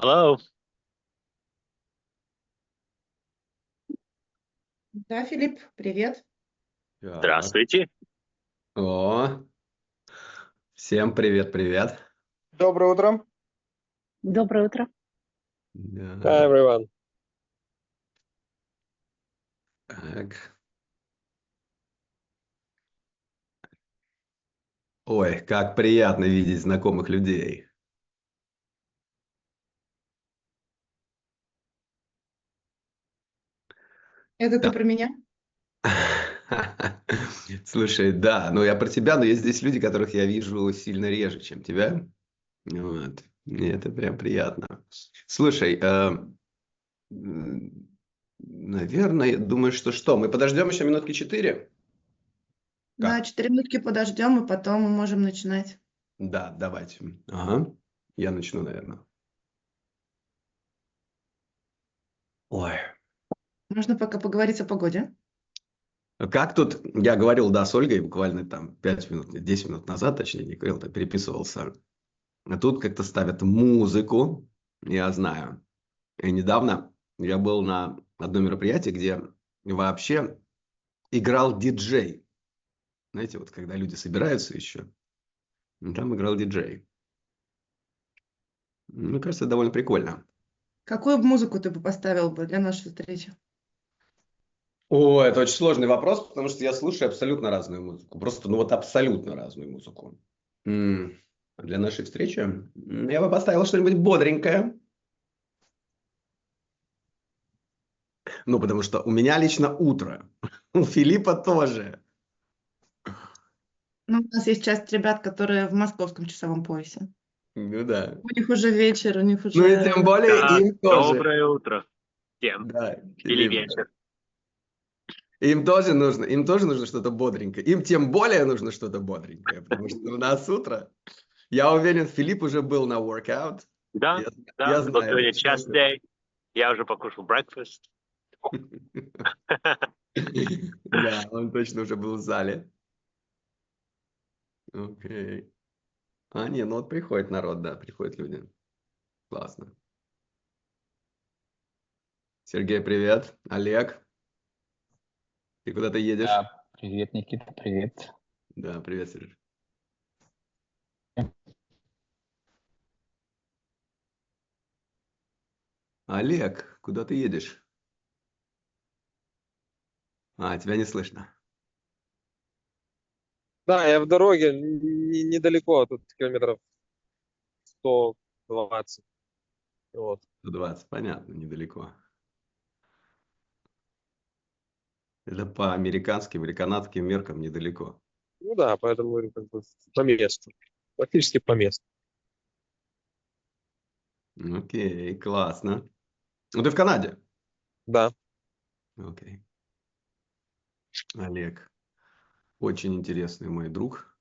Hello. Да, Филипп, привет. Так. Здравствуйте. О, всем привет-привет. Доброе утро. Доброе утро. Да, Hi, everyone. так. Ой, как приятно видеть знакомых людей. Это ты Да. про меня? Слушай, да, ну я про тебя, но есть здесь люди, которых я вижу сильно реже, чем тебя. Вот. И это прям приятно. Слушай, наверное, думаю, что? Мы подождем еще минутки 4? На Как? 4 минутки подождем, и потом мы можем начинать. Да, давайте. Ага. Я начну, наверное. Ой. Можно пока поговорить о погоде. Как тут, я говорил, да, с Ольгой буквально там 5 минут, 10 минут назад, точнее, не говорил, так переписывался. А тут как-то ставят музыку, я знаю. И недавно я был на одном мероприятии, где вообще играл диджей. Знаете, вот когда люди собираются еще, там играл диджей. Мне кажется, это довольно прикольно. Какую музыку ты бы поставил бы для нашей встречи? О, это очень сложный вопрос, потому что я слушаю абсолютно разную музыку. Просто, ну вот абсолютно разную музыку. Для нашей встречи я бы поставил что-нибудь бодренькое. Ну, потому что у меня лично утро. У Филиппа тоже. Ну, у нас есть часть ребят, которые в московском часовом поясе. Ну да. У них уже вечер, у них Ну и уже... тем более Да, им тоже. доброе утро всем. Да, Или Филипп, вечер. им тоже нужно что-то бодренькое. Им тем более нужно что-то бодренькое, потому что у нас утро. Я уверен, Филипп уже был на workout. Да, Я вот знаю. сегодня chest day. Я уже покушал breakfast. Да, он точно уже был в зале. Окей. А, не, ну вот приходит народ, да, приходят люди. Классно. Сергей, привет. Олег, ты куда-то едешь? Да, привет, Никита, привет. Да, привет, Сереж. Олег, куда ты едешь? А, тебя не слышно. Да, я в дороге недалеко, тут километров 120. Вот. 120, понятно, недалеко. Это по американским или канадским меркам недалеко. Ну да, поэтому говорю, как бы по месту. Практически по месту. Окей, классно. Ну, ты в Канаде? Да. Окей. Олег, очень интересный мой друг.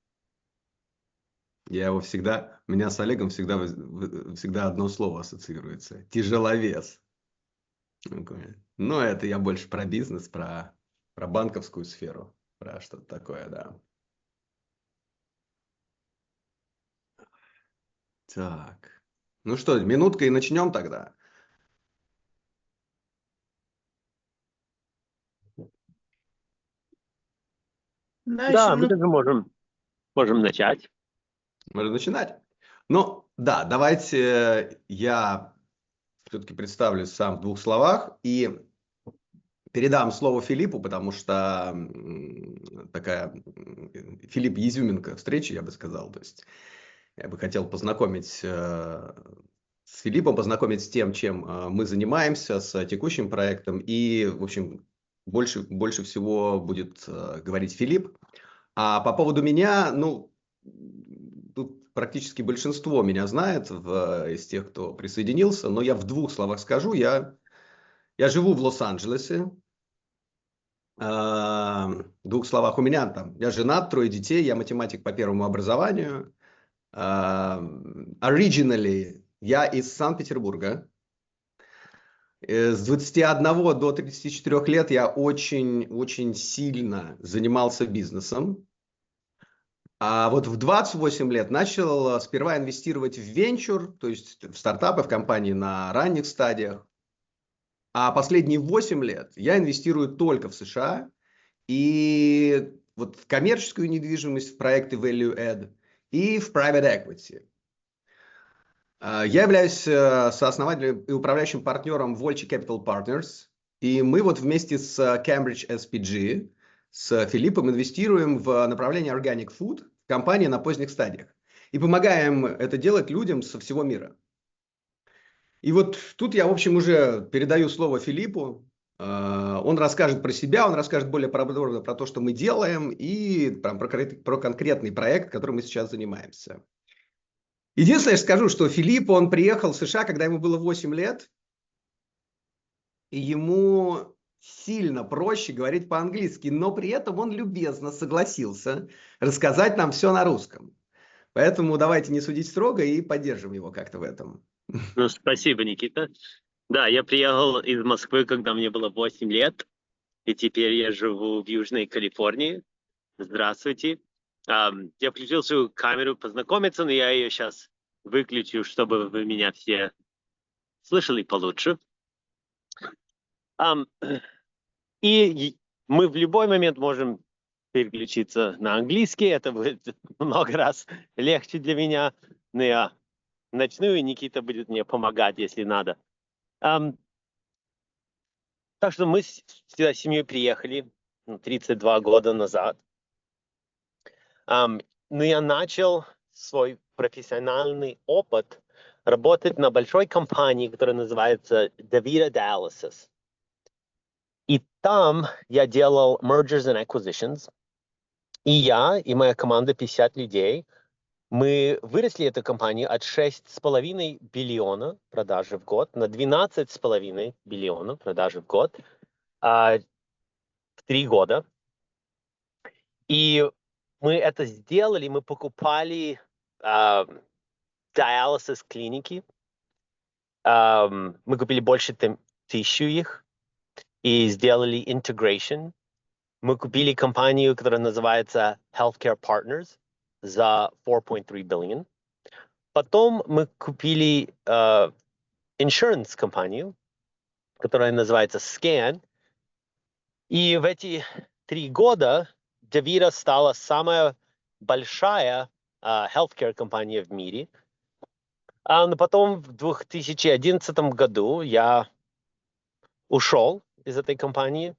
Я его всегда, у меня с Олегом всегда одно слово ассоциируется. Тяжеловес. Такое. Но это я больше про бизнес, про банковскую сферу, про что-то такое, да. Так. Ну что, минутка и начнем тогда. Да, еще Да, мы минут... тоже можем начать. Можно начинать? Ну, да, давайте я все-таки представлюсь сам в 2 словах и передам слово Филиппу, потому что Филипп изюминка встречи, я бы сказал. То есть я бы хотел познакомить с Филиппом, познакомить с тем, чем мы занимаемся, с текущим проектом. И, в общем, больше всего будет говорить Филипп. А по поводу меня, ну, тут практически большинство меня знает из тех, кто присоединился, но я в 2 словах скажу. Я живу в Лос-Анджелесе. В 2 словах, у меня там, я женат, 3 детей, я математик по первому образованию. Originally я из Санкт-Петербурга. С 21 до 34 лет я очень сильно занимался бизнесом. А вот в 28 лет начал сперва инвестировать в венчур, то есть в стартапы, в компании на ранних стадиях. А последние 8 лет я инвестирую только в США и вот в коммерческую недвижимость, в проекты Value Add и в Private Equity. Я являюсь сооснователем и управляющим партнером Volchi Capital Partners, и мы вот вместе с Cambridge SPG, с Филиппом инвестируем в направление Organic Food в компании на поздних стадиях и помогаем это делать людям со всего мира. И вот тут я, в общем, уже передаю слово Филиппу. Он расскажет про себя, он расскажет более подробно про то, что мы делаем, и про конкретный проект, которым мы сейчас занимаемся. Единственное, я скажу, что Филипп, он приехал в США, когда ему было 8 лет, и ему сильно проще говорить по-английски, но при этом он любезно согласился рассказать нам все на русском. Поэтому давайте не судить строго и поддержим его как-то в этом. Ну, спасибо, Никита. Да, я приехал из Москвы, когда мне было 8 лет, и теперь я живу в Южной Калифорнии. Здравствуйте. Я включил свою камеру познакомиться, но я ее сейчас выключу, чтобы вы меня все слышали получше. И мы в любой момент можем переключиться на английский. Это будет много раз легче для меня. Но я начну, и Никита будет мне помогать, если надо. Так что мы сюда с семьей приехали 32 года назад. Но я начал свой профессиональный опыт работать на большой компании, которая называется DaVita Dialysis. И там я делал mergers and acquisitions. И я, и моя команда 50 людей, мы выросли эту компанию от 6,5 биллиона продажи в год на 12,5 биллиона продажи в год в 3 года. И мы это сделали, мы покупали dialysis клиники. Мы купили больше 1000 их и сделали integration. Мы купили компанию, которая называется Healthcare Partners за 4.3 billion. Потом мы купили insurance компанию, которая называется Scan. И в эти 3 года DaVita стала самая большая healthcare компания в мире. Но потом в 2011 году я ушел из этой компании.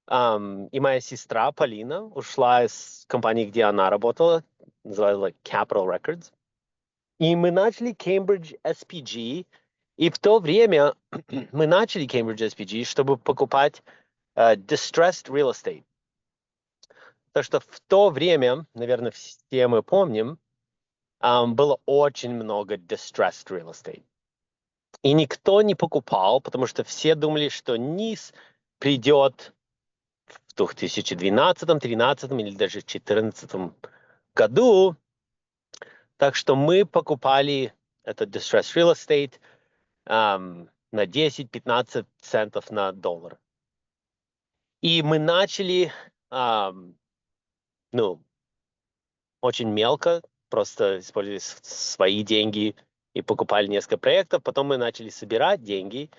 И моя сестра Полина ушла из компании, где она работала, называлась Capital Records. И мы начали Cambridge SPG. И в то время мы начали Cambridge SPG, чтобы покупать distressed real estate. Потому что в то время, наверное, все мы помним, было очень много distressed real estate. И никто не покупал, потому что все думали, что низ придет в 2012, 2013 или даже 2014 году. Так что мы покупали этот distressed real estate на 10-15 центов на доллар. И мы начали, очень мелко, просто использовали свои деньги и покупали несколько проектов. Потом мы начали собирать деньги.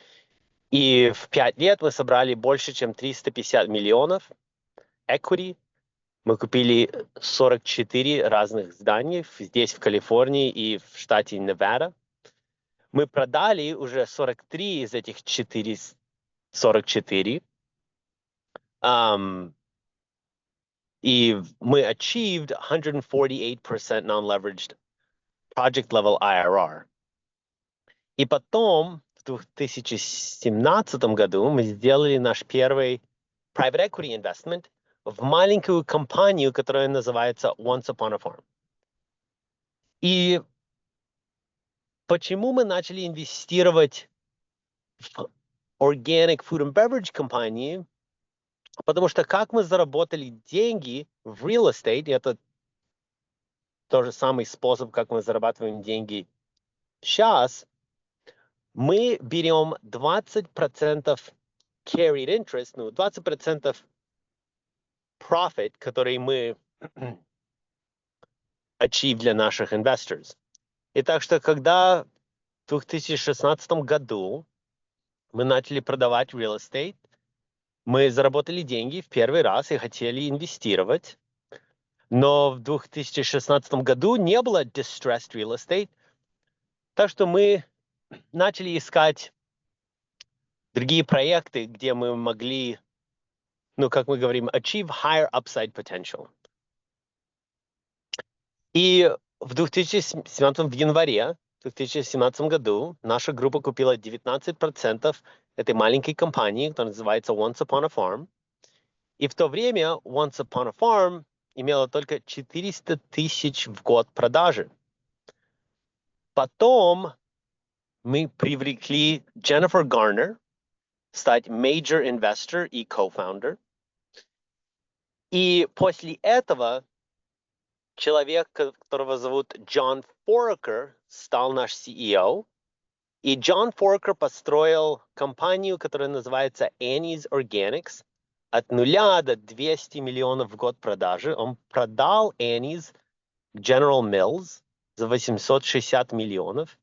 И в 5 лет мы собрали больше, чем 350 миллионов equity. Мы купили 44 разных зданий здесь, в Калифорнии и в штате Невада. Мы продали уже 43 из этих 44. И мы achieved 148% non-leveraged project level IRR. И потом, в 2017 году, мы сделали наш первый private equity investment в маленькую компанию, которая называется Once Upon a Farm. И почему мы начали инвестировать в organic food and beverage компании? Потому что как мы заработали деньги в real estate, это тот же самый способ, как мы зарабатываем деньги сейчас, мы берем 20% carried interest, 20% profit, который мы achieve для наших investors. И так что, когда в 2016 году мы начали продавать real estate, мы заработали деньги в первый раз и хотели инвестировать. Но в 2016 году не было distressed real estate, так что мы начали искать другие проекты, где мы могли, как мы говорим, achieve higher upside potential. И в 2017 в январе 2017 году наша группа купила 19% этой маленькой компании, которая называется Once Upon a Farm. И в то время Once Upon a Farm имела только 400 тысяч в год продажи. Потом мы привлекли Jennifer Garner стать major investor и co-founder. И после этого человек, которого зовут Джон Форкер, стал наш CEO. И Джон Форкер построил компанию, которая называется Annie's Organics. От 0 до 200 миллионов в год продажи. Он продал Annie's General Mills за 860 миллионов.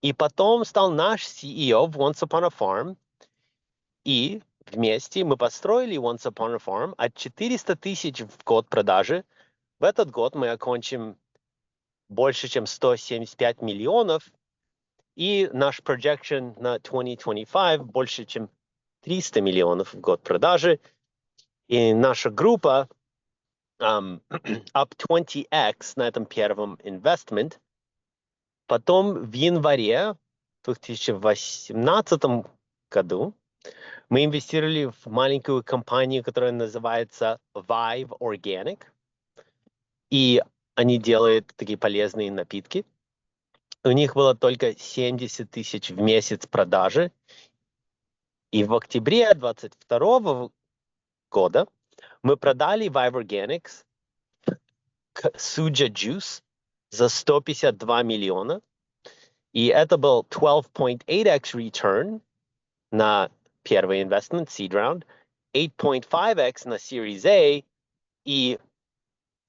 И потом стал наш CEO в Once Upon a Farm. И вместе мы построили Once Upon a Farm от 400 тысяч в год продажи. В этот год мы окончим больше, чем 175 миллионов. И наш projection на 2025 больше, чем 300 миллионов в год продажи. И наша группа up 20x на этом первом investment. Потом в январе 2018 году мы инвестировали в маленькую компанию, которая называется Vive Organic. И они делают такие полезные напитки. У них было только 70 тысяч в месяц продажи. И в октябре 2022 года мы продали Vive Organics Suja Juice за 152 миллиона. И это был 12.8x return на первый investment, seed round, 8.5x на Series A и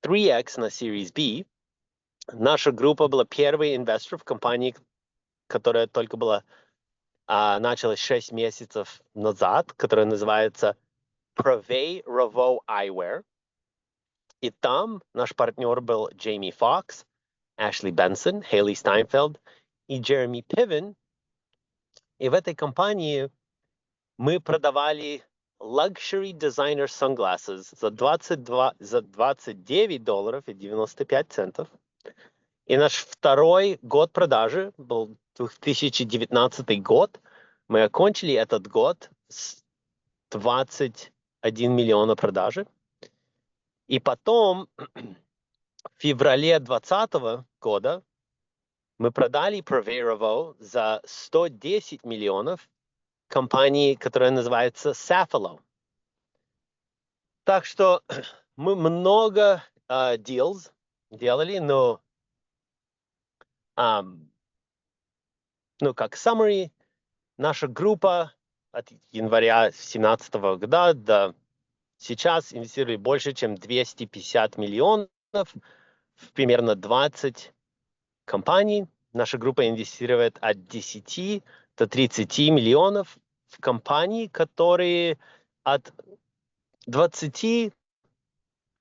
3x на Series B. Наша группа была первый инвестор в компании, которая только была началась 6 месяцев назад, которая называется Pravey Ravo Eyewear. И там наш партнер был Джейми Фокс, Эшли Бенсон, Хейли Стайнфелд и Джереми Пивен. И в этой компании мы продавали luxury designer sunglasses за $29.95. И наш второй год продажи был 2019 год. Мы окончили этот год с 21 миллиона продажи. И потом в феврале 2020 года мы продали Pravey Ravo за 110 миллионов компании, которая называется Safilo. Так что мы много deals делали, но как summary, наша группа от января 2017 года до сейчас инвестировали больше, чем 250 миллионов в примерно 20 компаний. Наша группа инвестирует от 10 до 30 миллионов в компании, которые от 20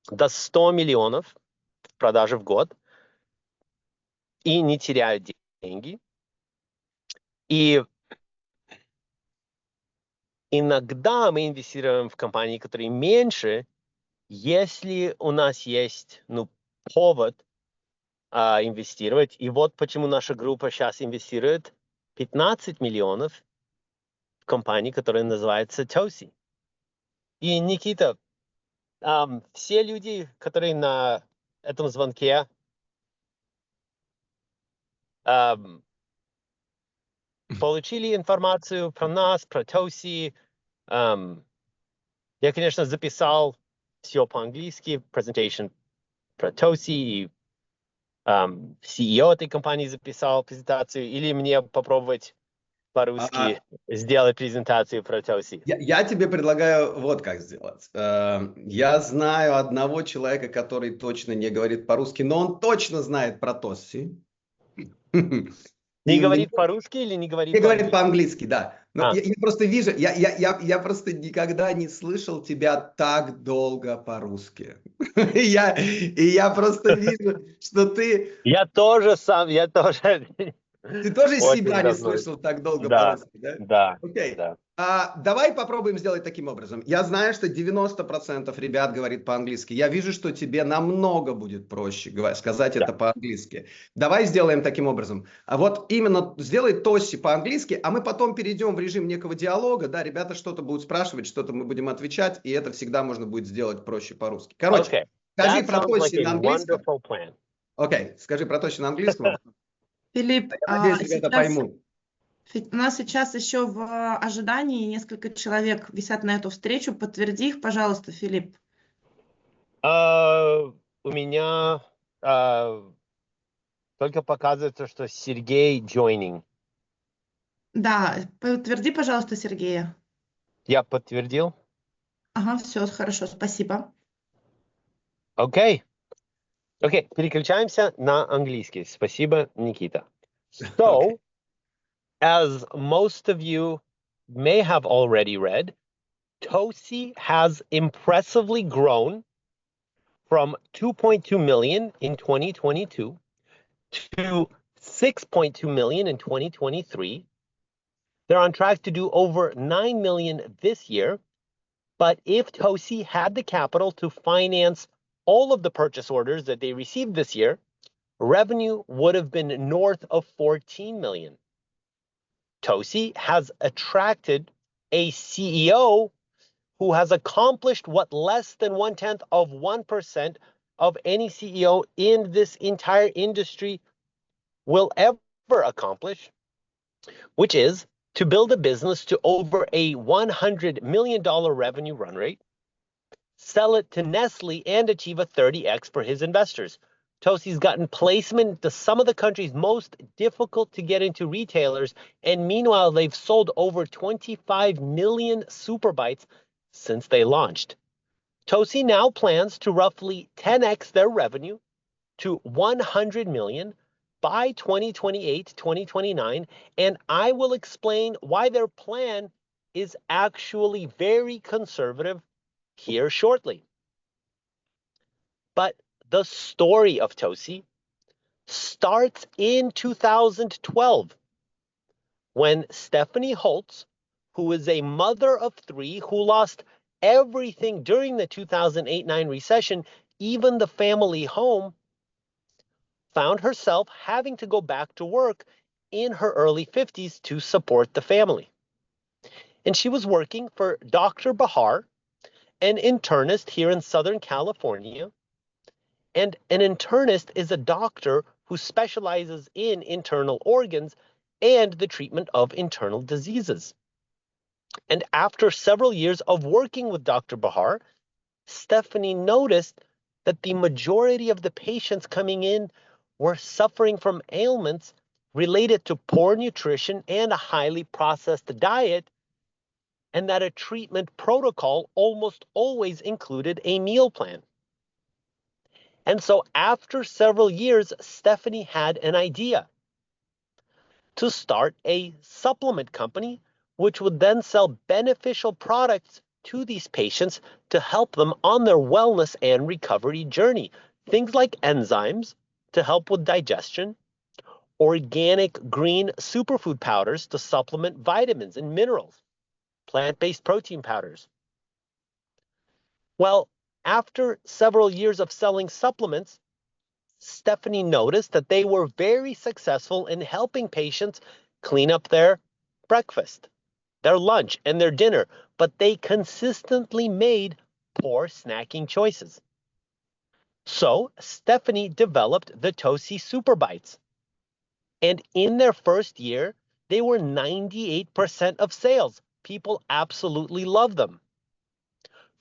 до 100 миллионов в продаже в год и не теряют деньги. И иногда мы инвестируем в компании, которые меньше, если у нас есть повод инвестировать. И вот почему наша группа сейчас инвестирует 15 миллионов в компании, которая называется Tosi. И, Никита, все люди, которые на этом звонке получили информацию про нас, про Tosi. Я, конечно, записал все по-английски, presentation про Tosi, и CEO этой компании записал презентацию, или мне попробовать по-русски сделать презентацию про Tosi. Я тебе предлагаю вот как сделать. Я знаю одного человека, который точно не говорит по-русски, но он точно знает про Tosi. Не говорит по-русски или не говорит Не говорит по-английски? по-английски, да. Но я просто вижу, я просто никогда не слышал тебя так долго по-русски. И я просто вижу, что ты Я тоже. тоже Очень себя не давно. слышал так долго Да, по-русски, да? да, Окей. да. Давай попробуем сделать таким образом. Я знаю, что 90% ребят говорит по-английски. Я вижу, что тебе намного будет проще сказать это по-английски. Давай сделаем таким образом. А вот именно сделай Tosi по-английски, а мы потом перейдем в режим некого диалога. Да, ребята что-то будут спрашивать, что-то мы будем отвечать, и это всегда можно будет сделать проще по-русски. Короче, скажи That про sounds like Tosi a на английском. wonderful plan. Окей, скажи про Tosi на английском. Филипп, Я надеюсь, ребята поймут. у нас сейчас еще в ожидании несколько человек висят на эту встречу. Подтверди их, пожалуйста, Филипп. У меня только показывается, что Сергей joining. Да, подтверди, пожалуйста, Сергея. Я подтвердил? Ага, все, хорошо, спасибо. Окей, переключаемся на английский. Спасибо, Никита. So, as most of you may have already read, Tosi has impressively grown from 2.2 million in 2022 to 6.2 million in 2023. They're on track to do over 9 million this year. But if Tosi had the capital to finance all of the purchase orders that they received this year, revenue would have been north of 14 million. Tosi has attracted a CEO who has accomplished what less than 0.1% of any CEO in this entire industry will ever accomplish, which is to build a business to over a $100 million revenue run rate, sell it to Nestle, and achieve a 30x for his investors. Tosi's gotten placement into some of the country's most difficult to get into retailers, and meanwhile, they've sold over 25 million super bites since they launched. Tosi now plans to roughly 10x their revenue to 100 million by 2028, 2029, and I will explain why their plan is actually very conservative here shortly. But the story of Tosi starts in 2012 when Stephanie Holtz, who is a mother of three who lost everything during the 2008-9 recession, even the family home, found herself having to go back to work in her early 50s to support the family. And she was working for Dr. Bahar, an internist here in Southern California. And an internist is a doctor who specializes in internal organs and the treatment of internal diseases. And after several years of working with Dr. Bahar, Stephanie noticed that the majority of the patients coming in were suffering from ailments related to poor nutrition and a highly processed diet, and that a treatment protocol almost always included a meal plan. And so after several years, Stephanie had an idea to start a supplement company, which would then sell beneficial products to these patients to help them on their wellness and recovery journey. Things like enzymes to help with digestion, organic green superfood powders to supplement vitamins and minerals, plant-based protein powders. Well, after several years of selling supplements, Stephanie noticed that they were very successful in helping patients clean up their breakfast, their lunch, and their dinner, but they consistently made poor snacking choices. So Stephanie developed the Tosi Super Bites. And in their first year, they were 98% of sales. People absolutely loved them.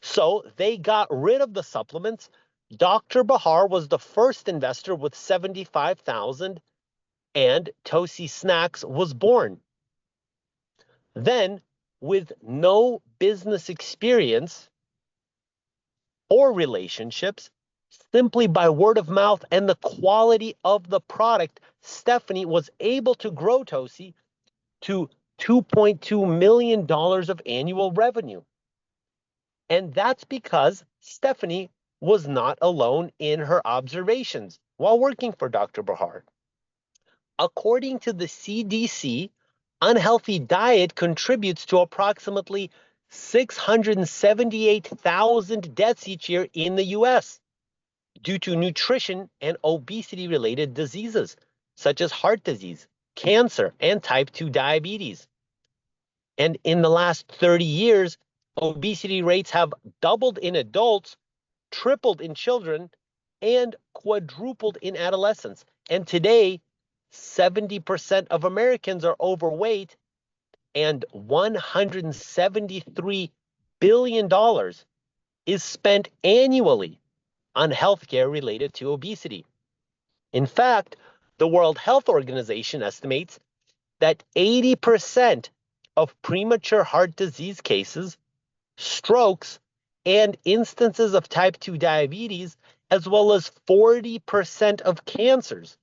So they got rid of the supplements. Dr. Bahar was the first investor with 75,000, and Tosi Snacks was born. Then, with no business experience or relationships, simply by word of mouth and the quality of the product, Stephanie was able to grow Tosi to $2.2 million of annual revenue. And that's because Stephanie was not alone in her observations while working for Dr. Bahar. According to the CDC, unhealthy diet contributes to approximately 678,000 deaths each year in the US due to nutrition and obesity-related diseases, such as heart disease, cancer, and type 2 diabetes. And in the last 30 years, obesity rates have doubled in adults, tripled in children, and quadrupled in adolescents. And today, 70% of Americans are overweight, and $173 billion is spent annually on healthcare related to obesity. In fact, the World Health Organization estimates that 80% of premature heart disease cases, strokes, and instances of type 2 diabetes, as well as 40% of cancers,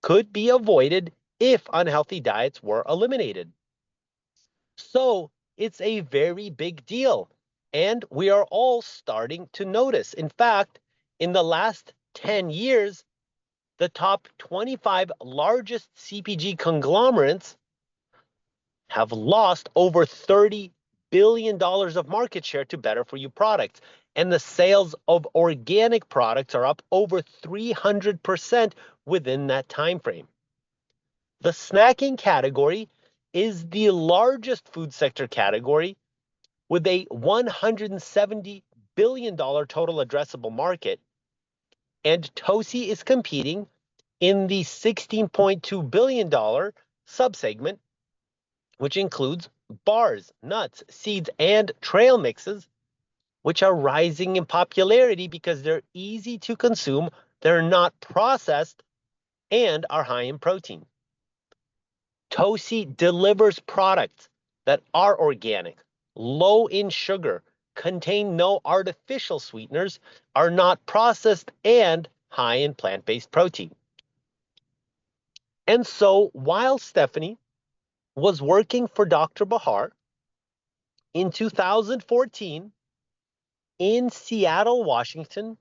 could be avoided if unhealthy diets were eliminated. So it's a very big deal, and we are all starting to notice. In fact, in the last 10 years, the top 25 largest CPG conglomerates have lost over $30 billion of market share to better for you products. And the sales of organic products are up over 300% within that time frame. The snacking category is the largest food sector category with a $170 billion total addressable market. And Tosi is competing in the $16.2 billion subsegment, which includes bars, nuts, seeds, and trail mixes, which are rising in popularity because they're easy to consume, they're not processed, and are high in protein. Tosi delivers products that are organic, low in sugar, contain no artificial sweeteners, are not processed, and high in plant-based protein. And so while Stephanie was working for Dr. Bahar in 2014 in Seattle, Washington,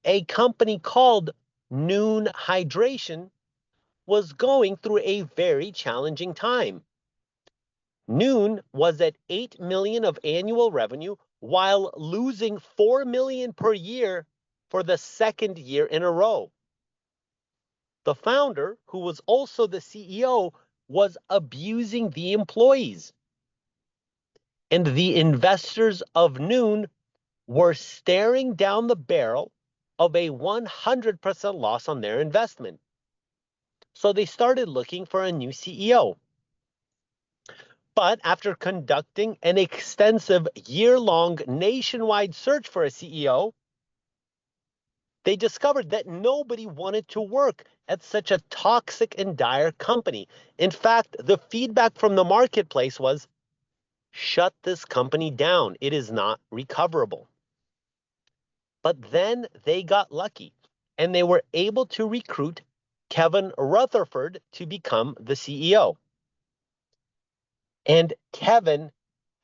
a company called Noon Hydration was going through a very challenging time. Noon was at $8 million of annual revenue while losing $4 million per year for the second year in a row. The founder, who was also the CEO, was abusing the employees. And the investors of Noon were staring down the barrel of a 100% loss on their investment. So they started looking for a new CEO. But after conducting an extensive year-long nationwide search for a CEO, they discovered that nobody wanted to work at such a toxic and dire company. In fact, the feedback from the marketplace was, shut this company down. It is not recoverable. But then they got lucky, and they were able to recruit Kevin Rutherford to become the CEO. And Kevin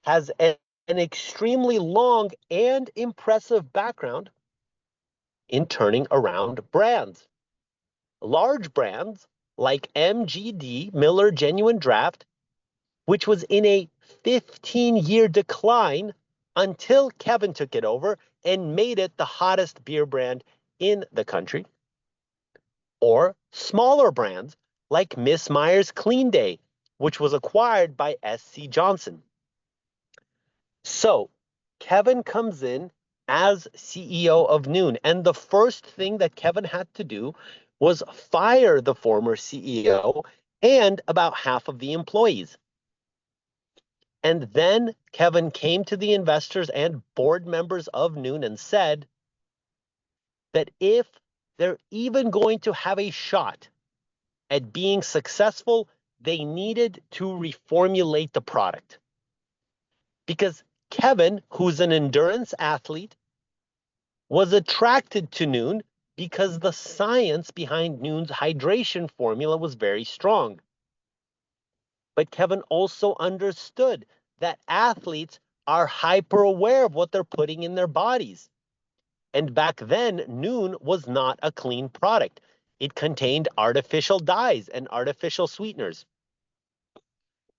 has an extremely long and impressive background in turning around brands. Large brands like MGD, Miller Genuine Draft, which was in a 15-year decline until Kevin took it over and made it the hottest beer brand in the country. Or smaller brands like Miss Meyer's Clean Day, which was acquired by SC Johnson. So Kevin comes in as CEO of Noon, and the first thing that Kevin had to do was fire the former CEO and about half of the employees. And then Kevin came to the investors and board members of Noon and said that if they're even going to have a shot at being successful, they needed to reformulate the product. Because Kevin, who's an endurance athlete, was attracted to Noon because the science behind Noon's hydration formula was very strong. But Kevin also understood that athletes are hyper aware of what they're putting in their bodies. And back then, Noon was not a clean product. It contained artificial dyes and artificial sweeteners.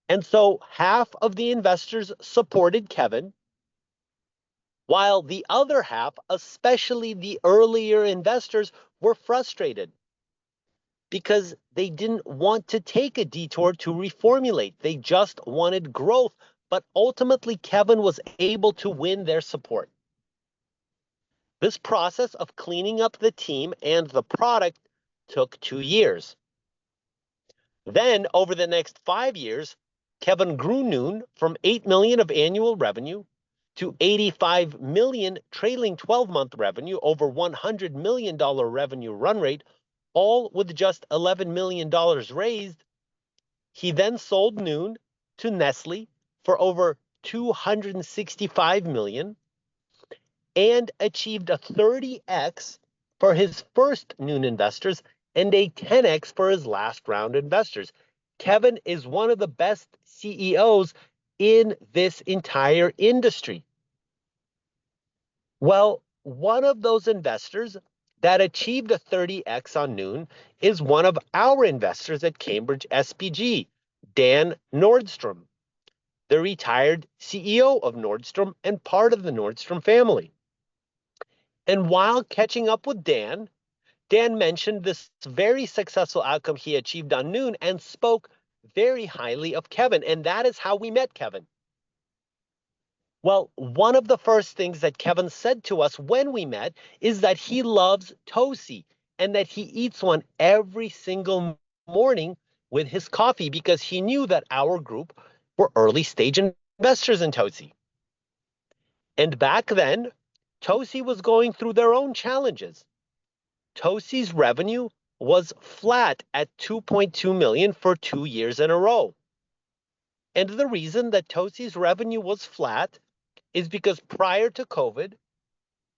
And so half of the investors supported Kevin, while the other half, especially the earlier investors, were frustrated because they didn't want to take a detour to reformulate. They just wanted growth, but ultimately Kevin was able to win their support. This process of cleaning up the team and the product took 2 years. Then, over the next 5 years, Kevin grew Noon from 8 million of annual revenue to 85 million trailing 12-month revenue, over $100 million revenue run rate, all with just $11 million raised. He then sold Noon to Nestle for over 265 million and achieved a 30x for his first Noon investors and a 10x for his last round investors. Kevin is one of the best CEOs in this entire industry. Well, one of those investors that achieved a 30x on Noon is one of our investors at Cambridge SPG, Dan Nordstrom, the retired CEO of Nordstrom and part of the Nordstrom family. And while catching up with Dan, Dan mentioned this very successful outcome he achieved on Noon and spoke very highly of Kevin, and that is how we met Kevin. Well, one of the first things that Kevin said to us when we met is that he loves Tosi and that he eats one every single morning with his coffee because he knew that our group were early stage investors in Tosi. And back then, Tosi was going through their own challenges. Tosi's revenue was flat at 2.2 million for 2 years in a row. And the reason that Tosi's revenue was flat is because prior to COVID,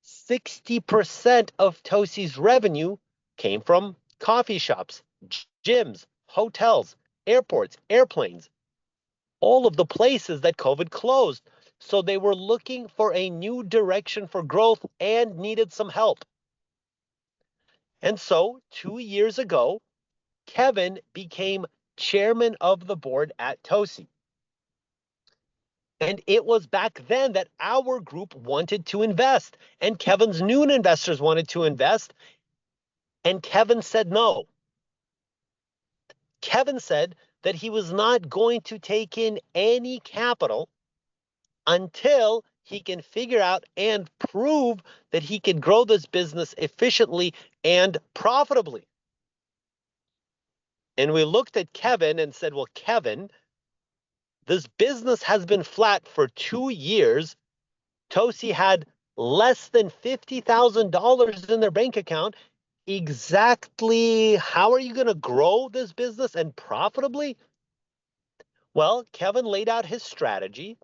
60% of Tosi's revenue came from coffee shops, gyms, hotels, airports, airplanes, all of the places that COVID closed. So they were looking for a new direction for growth and needed some help. And so 2 years ago, Kevin became chairman of the board at Tosi. And it was back then that our group wanted to invest, and Kevin's Noon investors wanted to invest, and Kevin said no. Kevin said that he was not going to take in any capital until he can figure out and prove that he can grow this business efficiently and profitably. And we looked at Kevin and said, well, Kevin, this business has been flat for 2 years. Tosi had less than $50,000 in their bank account. Exactly how are you going to grow this business and profitably? Well, Kevin laid out his strategy,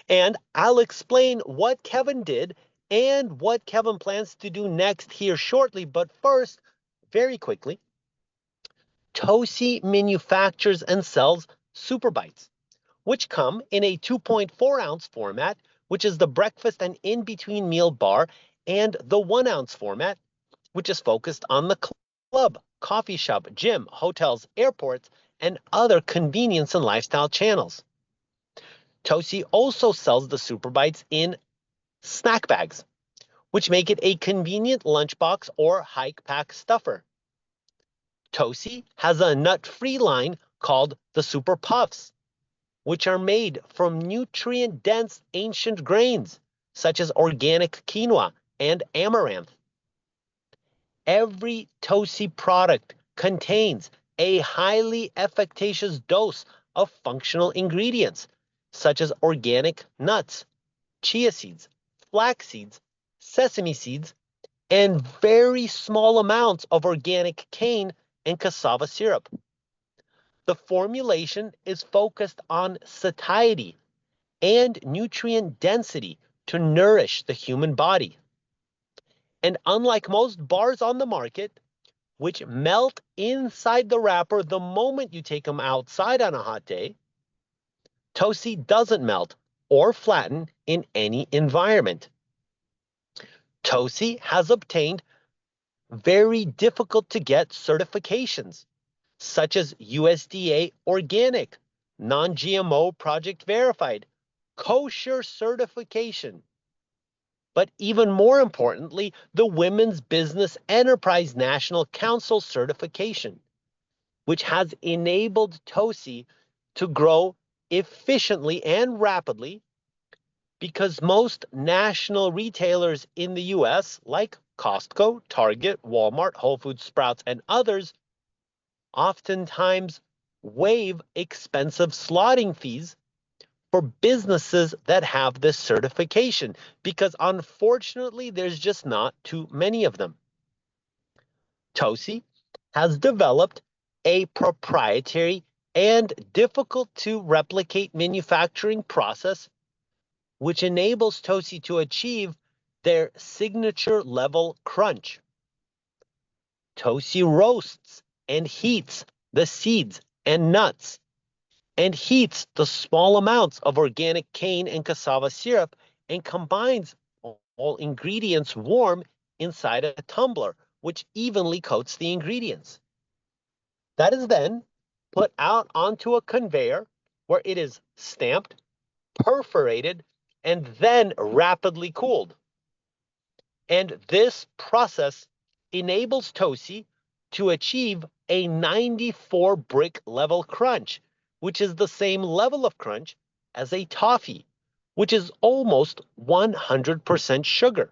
and I'll explain what Kevin did and what Kevin plans to do next here shortly. But first, very quickly, Tosi manufactures and sells Super Bites, which come in a 2.4 ounce format, which is the breakfast and in-between meal bar, and the 1 ounce format, which is focused on the club, coffee shop, gym, hotels, airports, and other convenience and lifestyle channels. Tosi also sells the Super Bites in snack bags, which make it a convenient lunchbox or hike pack stuffer. Tosi has a nut-free line called the Super Puffs, which are made from nutrient-dense ancient grains, such as organic quinoa and amaranth. Every Tosi product contains a highly efficacious dose of functional ingredients, such as organic nuts, chia seeds, flax seeds, sesame seeds, and very small amounts of organic cane and cassava syrup. the formulation is focused on satiety and nutrient density to nourish the human body. And unlike most bars on the market, which melt inside the wrapper the moment you take them outside on a hot day, Tosi doesn't melt or flatten in any environment. Tosi has obtained very difficult to get certifications, such as USDA Organic, Non-GMO Project Verified, Kosher certification. But even more importantly, the Women's Business Enterprise National Council certification, which has enabled Tosi to grow efficiently and rapidly, because most national retailers in the US, like Costco, Target, Walmart, Whole Foods, Sprouts, and others, oftentimes waive expensive slotting fees for businesses that have this certification, because unfortunately, there's just not too many of them. Tosi has developed a proprietary and difficult to replicate manufacturing process, which enables Tosi to achieve their signature level crunch. Tosi roasts and heats the seeds and nuts, and heats the small amounts of organic cane and cassava syrup, and combines all ingredients warm inside a tumbler, which evenly coats the ingredients. That is then put out onto a conveyor where it is stamped, perforated, and then rapidly cooled. And this process enables Tosi to achieve a 94 brick level crunch, which is the same level of crunch as a toffee, which is almost 100% sugar.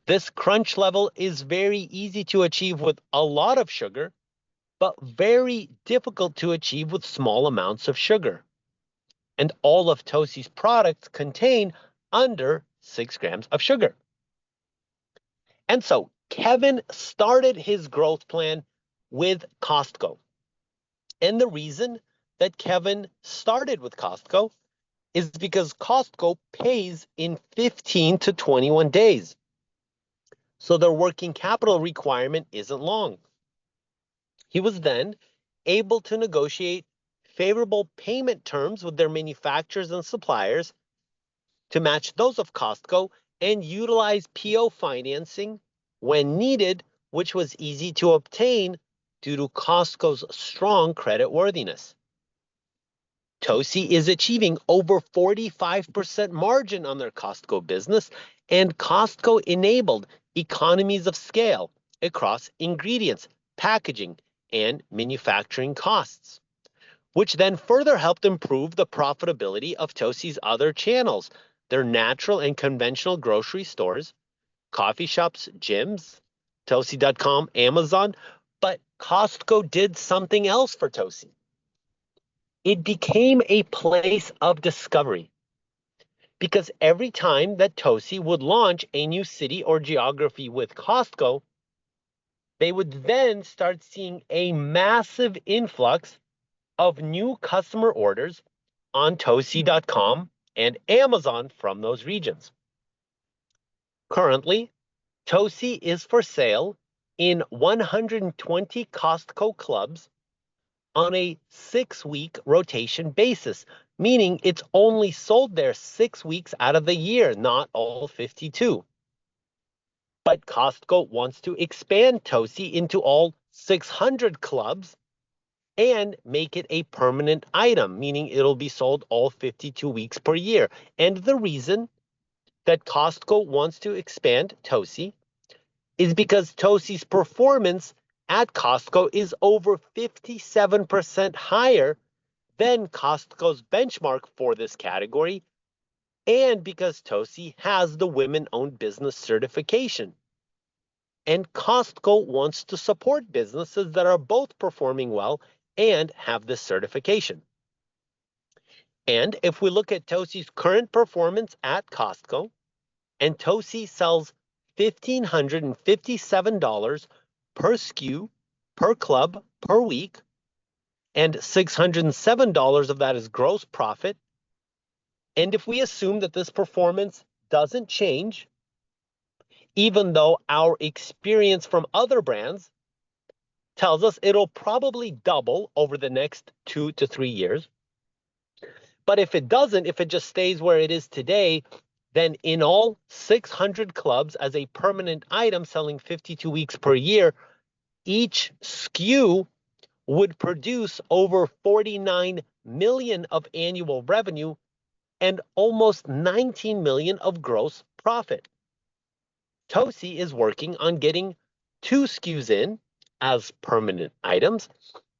This crunch level is very easy to achieve with a lot of sugar, but very difficult to achieve with small amounts of sugar. And all of Tosi's products contain under 6 grams of sugar. And so Kevin started his growth plan with Costco. And the reason that Kevin started with Costco is because Costco pays in 15 to 21 days. So their working capital requirement isn't long. He was then able to negotiate favorable payment terms with their manufacturers and suppliers to match those of Costco and utilize PO financing when needed, which was easy to obtain due to Costco's strong creditworthiness. Tosi is achieving over 45% margin on their Costco business, and Costco enabled economies of scale across ingredients, packaging, and manufacturing costs, which then further helped improve the profitability of Tosi's other channels, their natural and conventional grocery stores, coffee shops, gyms, Tosi.com, Amazon. But Costco did something else for Tosi. It became a place of discovery, because every time that Tosi would launch a new city or geography with Costco, they would then start seeing a massive influx of new customer orders on Tosi.com and Amazon from those regions. Currently, Tosi is for sale in 120 Costco clubs on a 6-week rotation basis, meaning it's only sold there 6 weeks out of the year, not all 52. But Costco wants to expand Tosi into all 600 clubs and make it a permanent item, meaning it'll be sold all 52 weeks per year. And the reason that Costco wants to expand Tosi is because Tosi's performance at Costco is over 57% higher than Costco's benchmark for this category, and because Tosi has the women-owned business certification. And Costco wants to support businesses that are both performing well and have this certification. And if we look at Tosi's current performance at Costco, and Tosi sells $1,557 per SKU, per club, per week, and $607 of that is gross profit. And if we assume that this performance doesn't change, even though our experience from other brands tells us it'll probably double over the next 2 to 3 years. But if it doesn't, if it just stays where it is today, then in all 600 clubs as a permanent item selling 52 weeks per year, each SKU would produce over 49 million of annual revenue and almost 19 million of gross profit. Tosi is working on getting 2 SKUs in as permanent items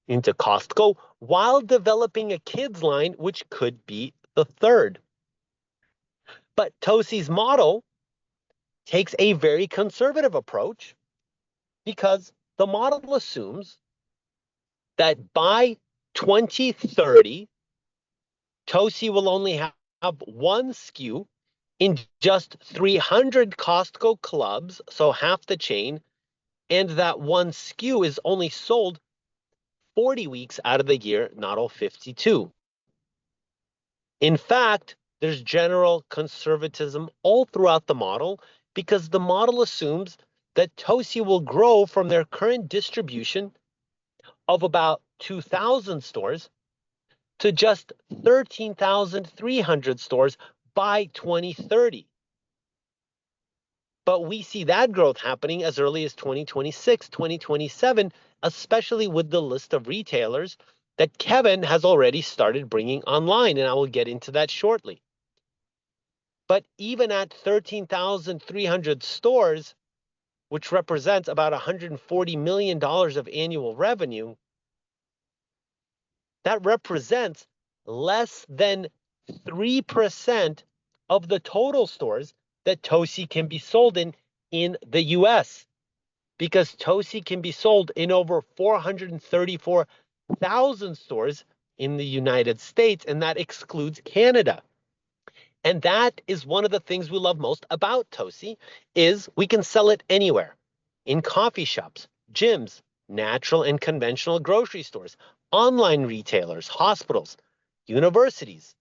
into Costco while developing a kids line, which could be the third. But Tosi's model takes a very conservative approach because the model assumes that by 2030, Tosi will only have 1 SKU in just 300 Costco clubs, so half the chain, and that 1 SKU is only sold 40 weeks out of the year, not all 52. In fact, there's general conservatism all throughout the model because the model assumes that Tosi will grow from their current distribution of about 2,000 stores to just 13,300 stores by 2030. But we see that growth happening as early as 2026, 2027, especially with the list of retailers that Kevin has already started bringing online, and I will get into that shortly. But even at 13,300 stores, which represents about $140 million of annual revenue, that represents less than 3% of the total stores that Tosi can be sold in the US, because Tosi can be sold in over 434,000 stores in the United States, and that excludes Canada. And that is one of the things we love most about Tosi, is we can sell it anywhere, in coffee shops, gyms, natural and conventional grocery stores, online retailers, hospitals, universities,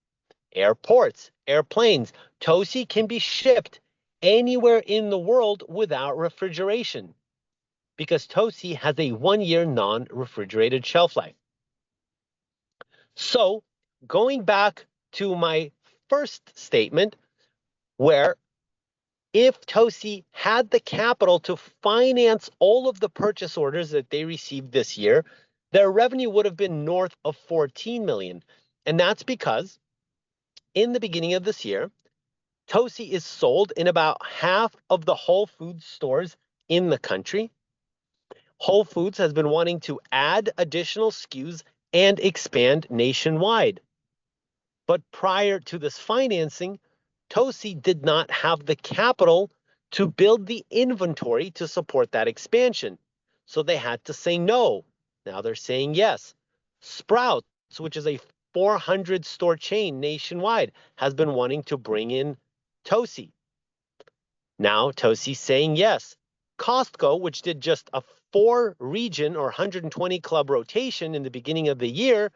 airports, airplanes. Tosi can be shipped anywhere in the world without refrigeration because Tosi has a 1-year non-refrigerated shelf life. So going back to my first statement, where if Tosi had the capital to finance all of the purchase orders that they received this year, their revenue would have been north of 14 million. And that's because in the beginning of this year, Tosi is sold in about half of the Whole Foods stores in the country. Whole Foods has been wanting to add additional SKUs and expand nationwide. But prior to this financing, Tosi did not have the capital to build the inventory to support that expansion. So they had to say no. Now they're saying yes. Sprouts, which is a 400 store chain nationwide, has been wanting to bring in Tosi. Now Tosi's saying yes. Costco, which did just a 4-region or 120 club rotation in the beginning of the year,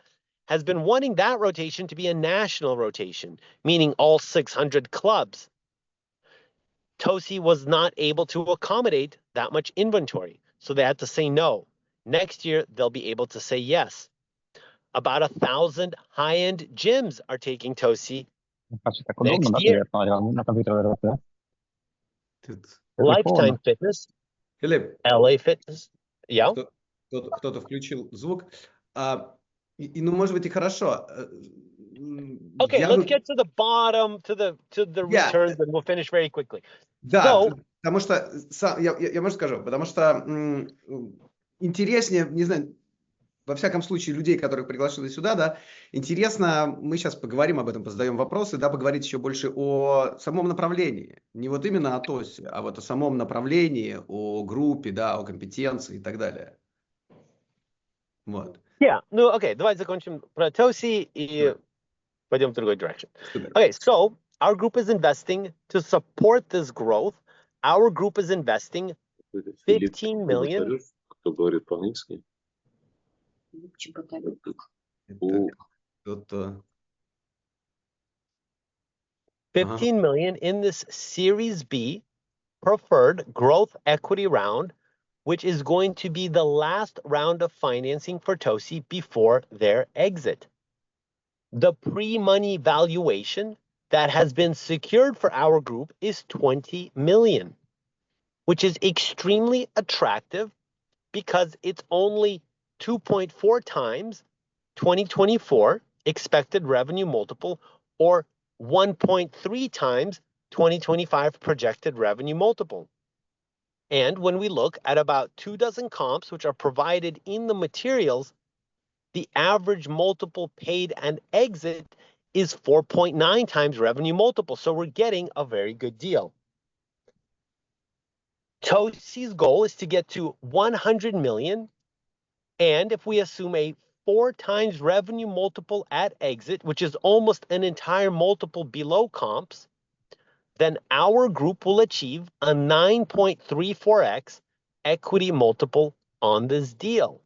has been wanting that rotation to be a national rotation, meaning all 600 clubs. Tosi was not able to accommodate that much inventory, so they had to say no. Next year, they'll be able to say yes. About 1,000 high-end gyms are taking Tosi Кажется, так удобно, next да, year. когда я смотрел на компьютере, да? Lifetime Fitness, Филипп, LA Fitness. Yeah. кто-то включил звук. Ну, может быть, и хорошо. Okay, Я let's бы- get to the bottom, to the Yeah. returns, and we'll finish very quickly. Да, So, потому что, я может скажу, потому что интереснее, не знаю, во всяком случае, людей, которых приглашали сюда, да, интересно, мы сейчас поговорим об этом, позадаем вопросы, да, поговорить еще больше о самом направлении. Не вот именно о ТОСе, а вот о самом направлении, о группе, да, о компетенции и так далее. Вот. yeah, no, okay, давай закончим про Tosi и пойдем в другой direction. Супер. Okay, so our group is investing to support this growth. Our group is investing 15 million. Кто говорит по-английски? Тут, 15 million in this Series B preferred growth equity round, which is going to be the last round of financing for Tosi before their exit. The pre-money valuation that has been secured for our group is 20 million, which is extremely attractive because it's only 2.4 times 2024 expected revenue multiple or 1.3 times 2025 projected revenue multiple. And when we look at about 24 comps, which are provided in the materials, the average multiple paid and exit is 4.9 times revenue multiple. So we're getting a very good deal. Tosi's goal is to get to 100 million. And if we assume a 4 times revenue multiple at exit, which is almost an entire multiple below comps, then our group will achieve a 9.34x equity multiple on this deal.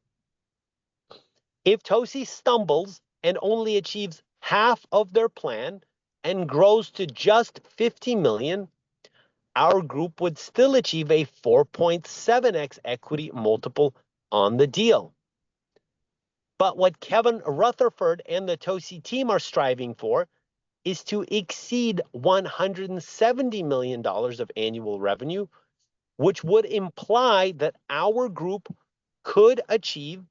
If Tosi stumbles and only achieves half of their plan and grows to just 50 million, our group would still achieve a 4.7x equity multiple on the deal. But what Kevin Rutherford and the Tosi team are striving for is to exceed $170 million of annual revenue, which would imply that our group could achieve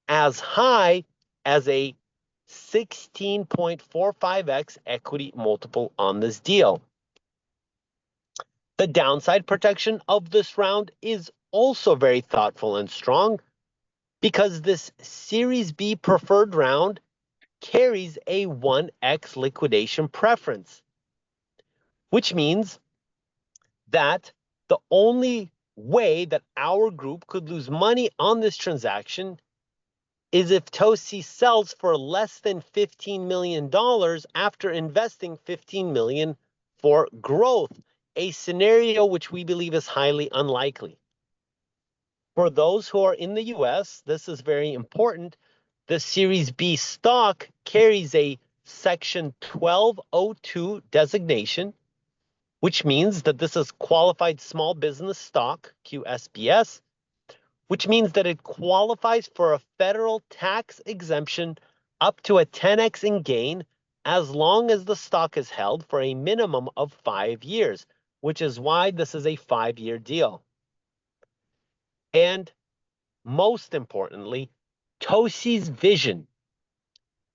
as high as a 16.45x equity multiple on this deal. The downside protection of this round is also very thoughtful and strong because this Series B preferred round carries a 1x liquidation preference, which means that the only way that our group could lose money on this transaction is if Tosi sells for less than $15 million after investing $15 million for growth, a scenario which we believe is highly unlikely. For those who are in the US, this is very important. The Series B stock carries a Section 1202 designation, which means that this is qualified small business stock, QSBS, which means that it qualifies for a federal tax exemption up to a 10x in gain as long as the stock is held for a minimum of 5 years, which is why this is a 5-year deal. And most importantly, Tosi's vision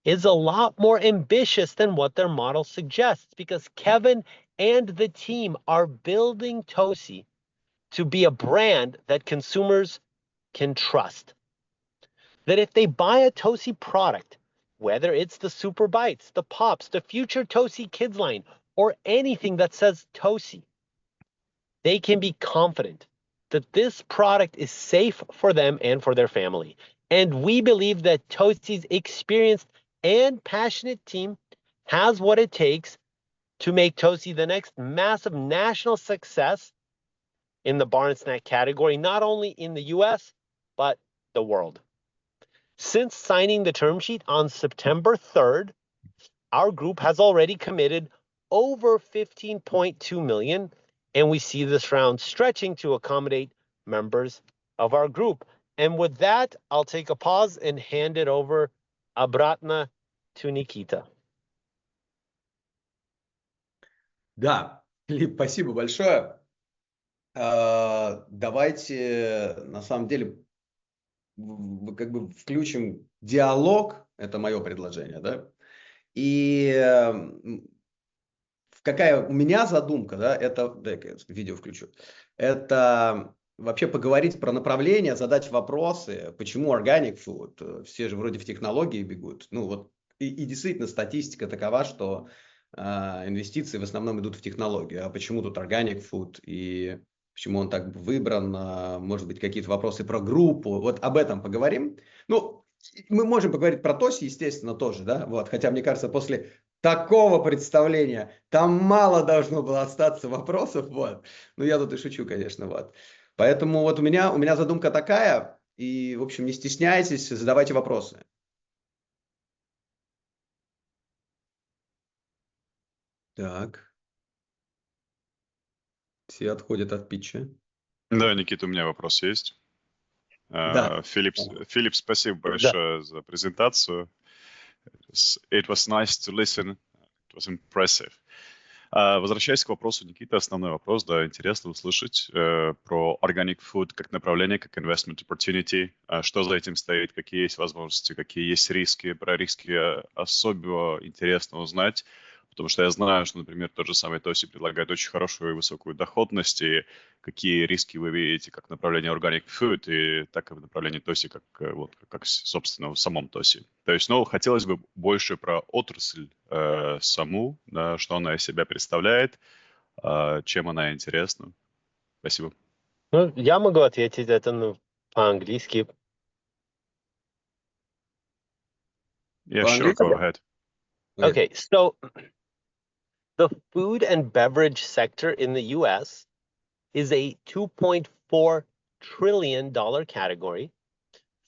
is a lot more ambitious than what their model suggests because Kevin and the team are building Tosi to be a brand that consumers can trust. That if they buy a Tosi product, whether it's the Super Bites, the Pops, the future Tosi Kids line, or anything that says Tosi, they can be confident that this product is safe for them and for their family. And we believe that Tosi's experienced and passionate team has what it takes to make Tosi the next massive national success in the bar and snack category, not only in the US, but the world. Since signing the term sheet on September 3rd, our group has already committed over 15.2 million, and we see this round stretching to accommodate members of our group. And with that, I'll take a pause and hand it over обратно to Nikita. Да, Филипп, спасибо большое. Давайте, на самом деле, как бы включим диалог, это мое предложение, да, и какая у меня задумка, да, это, дай-ка я видео включу, это вообще поговорить про направление, задать вопросы, почему organic food, все же вроде в технологии бегут, ну вот, и действительно статистика такова, что инвестиции в основном идут в технологию, а почему тут organic food и почему он так выбран, может быть, какие-то вопросы про группу, вот об этом поговорим. Ну, мы можем поговорить про Тоси, естественно, тоже, да, вот, хотя, мне кажется, после такого представления там мало должно было остаться вопросов, вот, ну, я тут и шучу, конечно, вот. Поэтому вот у меня задумка такая, И, в общем, не стесняйтесь, задавайте вопросы. Так. Все отходят от питча. Да, Никита, у меня вопрос есть. Да. Филипп, спасибо большое за презентацию. It was nice to listen. It was impressive. Возвращаясь к вопросу Никиты, основной вопрос, да, интересно услышать про organic food как направление, как investment opportunity, что за этим стоит, какие есть возможности, какие есть риски. Про риски особо интересно узнать, потому что я знаю, что, например, тот же самый Тоси предлагает очень хорошую и высокую доходность, и какие риски вы видите как направление organic food, и так и в направлении Тоси, как собственно, в самом Тоси. То есть, хотелось бы больше про отрасль саму, да, что она из себя представляет, чем она интересна. Спасибо. Ну, я могу ответить это по-английски. Yeah, sure, go ahead. Okay, so the food and beverage sector in the US is a $2.4 trillion category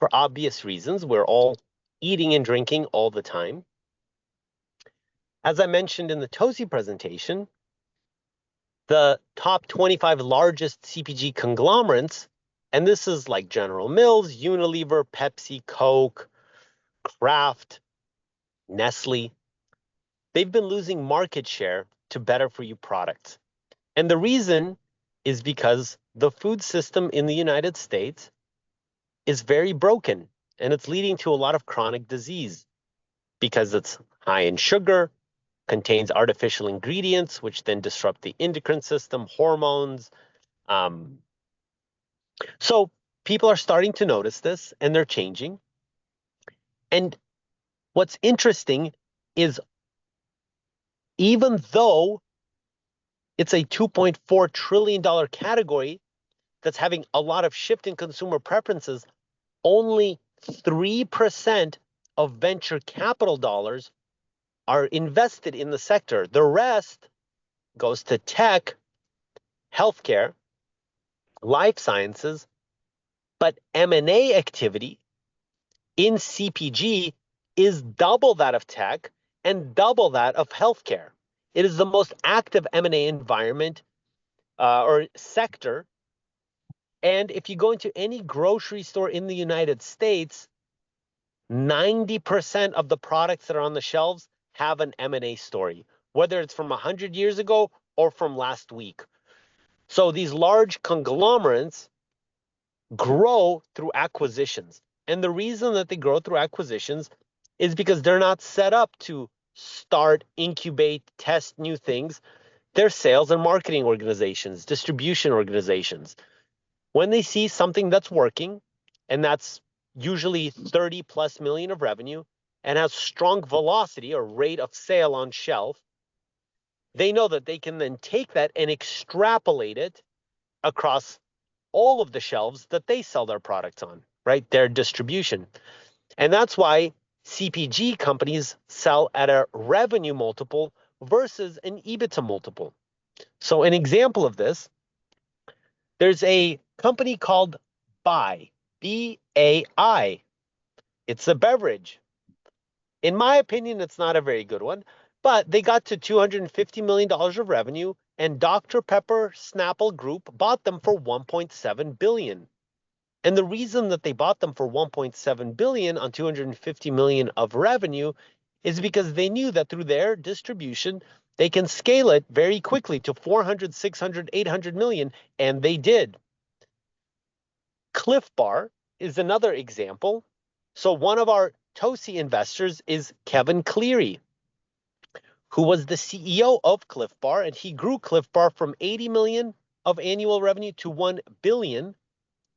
for obvious reasons. We're all eating and drinking all the time. As I mentioned in the Tosi presentation, the top 25 largest CPG conglomerates, and this is like General Mills, Unilever, Pepsi, Coke, Kraft, Nestle, they've been losing market share to better for you products. And the reason is because the food system in the United States is very broken, and it's leading to a lot of chronic disease because it's high in sugar, contains artificial ingredients, which then disrupt the endocrine system, hormones. So people are starting to notice this, and they're changing. And what's interesting is even though it's a $2.4 trillion category that's having a lot of shift in consumer preferences, only 3% of venture capital dollars are invested in the sector. The rest goes to tech, healthcare, life sciences, but M&A activity in CPG is double that of tech and double that of healthcare. It is the most active M&A environment or sector. And if you go into any grocery store in the United States, 90% of the products that are on the shelves have an M&A story, whether it's from 100 years ago or from last week. So these large conglomerates grow through acquisitions. And the reason that they grow through acquisitions is because they're not set up to start, incubate, test new things. They're sales and marketing organizations, distribution organizations. When they see something that's working, and that's usually 30 plus million of revenue and has strong velocity or rate of sale on shelf, they know that they can then take that and extrapolate it across all of the shelves that they sell their products on, right? Their distribution. And that's why CPG companies sell at a revenue multiple versus an EBITDA multiple. So an example of this, there's a company called Bai, B-A-I. It's a beverage. In my opinion, it's not a very good one, but they got to $250 million of revenue, and Dr. Pepper Snapple Group bought them for $1.7 billion. And the reason that they bought them for $1.7 billion on $250 million of revenue is because they knew that through their distribution, they can scale it very quickly to 400, 600, 800 million, and they did. Cliff Bar is another example. So one of our Tosi investors is Kevin Cleary, who was the CEO of Cliff Bar, and he grew Cliff Bar from 80 million of annual revenue to 1 billion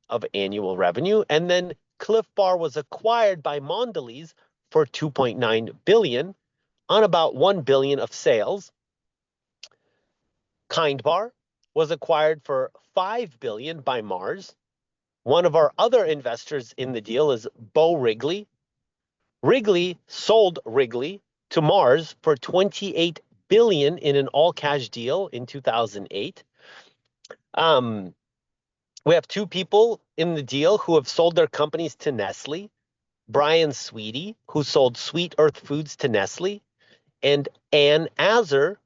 of annual revenue. And then Cliff Bar was acquired by Mondelez for 2.9 billion on about 1 billion of sales. Kind Bar was acquired for 5 billion by Mars. One of our other investors in the deal is Bo Wrigley. Wrigley sold Wrigley to Mars for 28 billion in an all-cash deal in 2008. We have two people in the deal who have sold their companies to Nestle. Brian Sweetie, who sold Sweet Earth Foods to Nestle, and Ann Azer,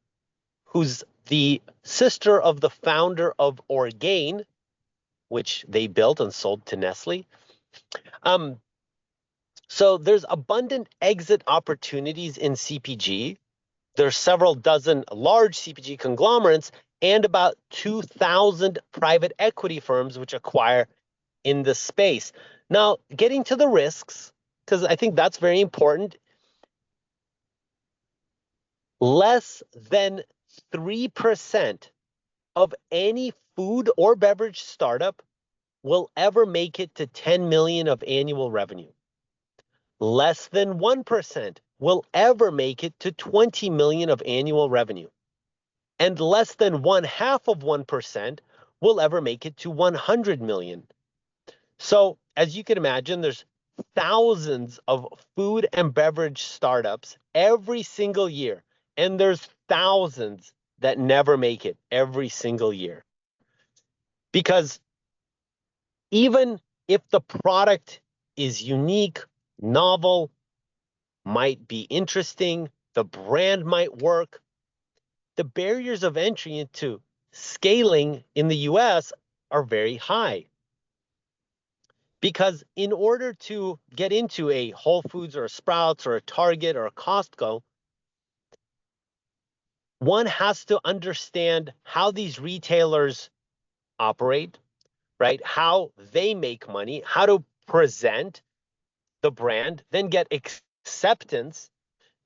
who's the sister of the founder of Orgain, which they built and sold to Nestle. So there's abundant exit opportunities in CPG. There's several dozen large CPG conglomerates and about 2,000 private equity firms which acquire in the space. Now, getting to the risks, because I think that's very important. Less than 3% of any food or beverage startup will ever make it to 10 million of annual revenue. Less than 1% will ever make it to 20 million of annual revenue. And less than 0.5% will ever make it to 100 million. So as you can imagine, there's thousands of food and beverage startups every single year. And there's thousands that never make it every single year. Because even if the product is unique, novel, might be interesting, the brand might work, the barriers of entry into scaling in the US are very high. Because in order to get into a Whole Foods or a Sprouts or a Target or a Costco, one has to understand how these retailers operate, right? How they make money, how to present the brand, then get acceptance,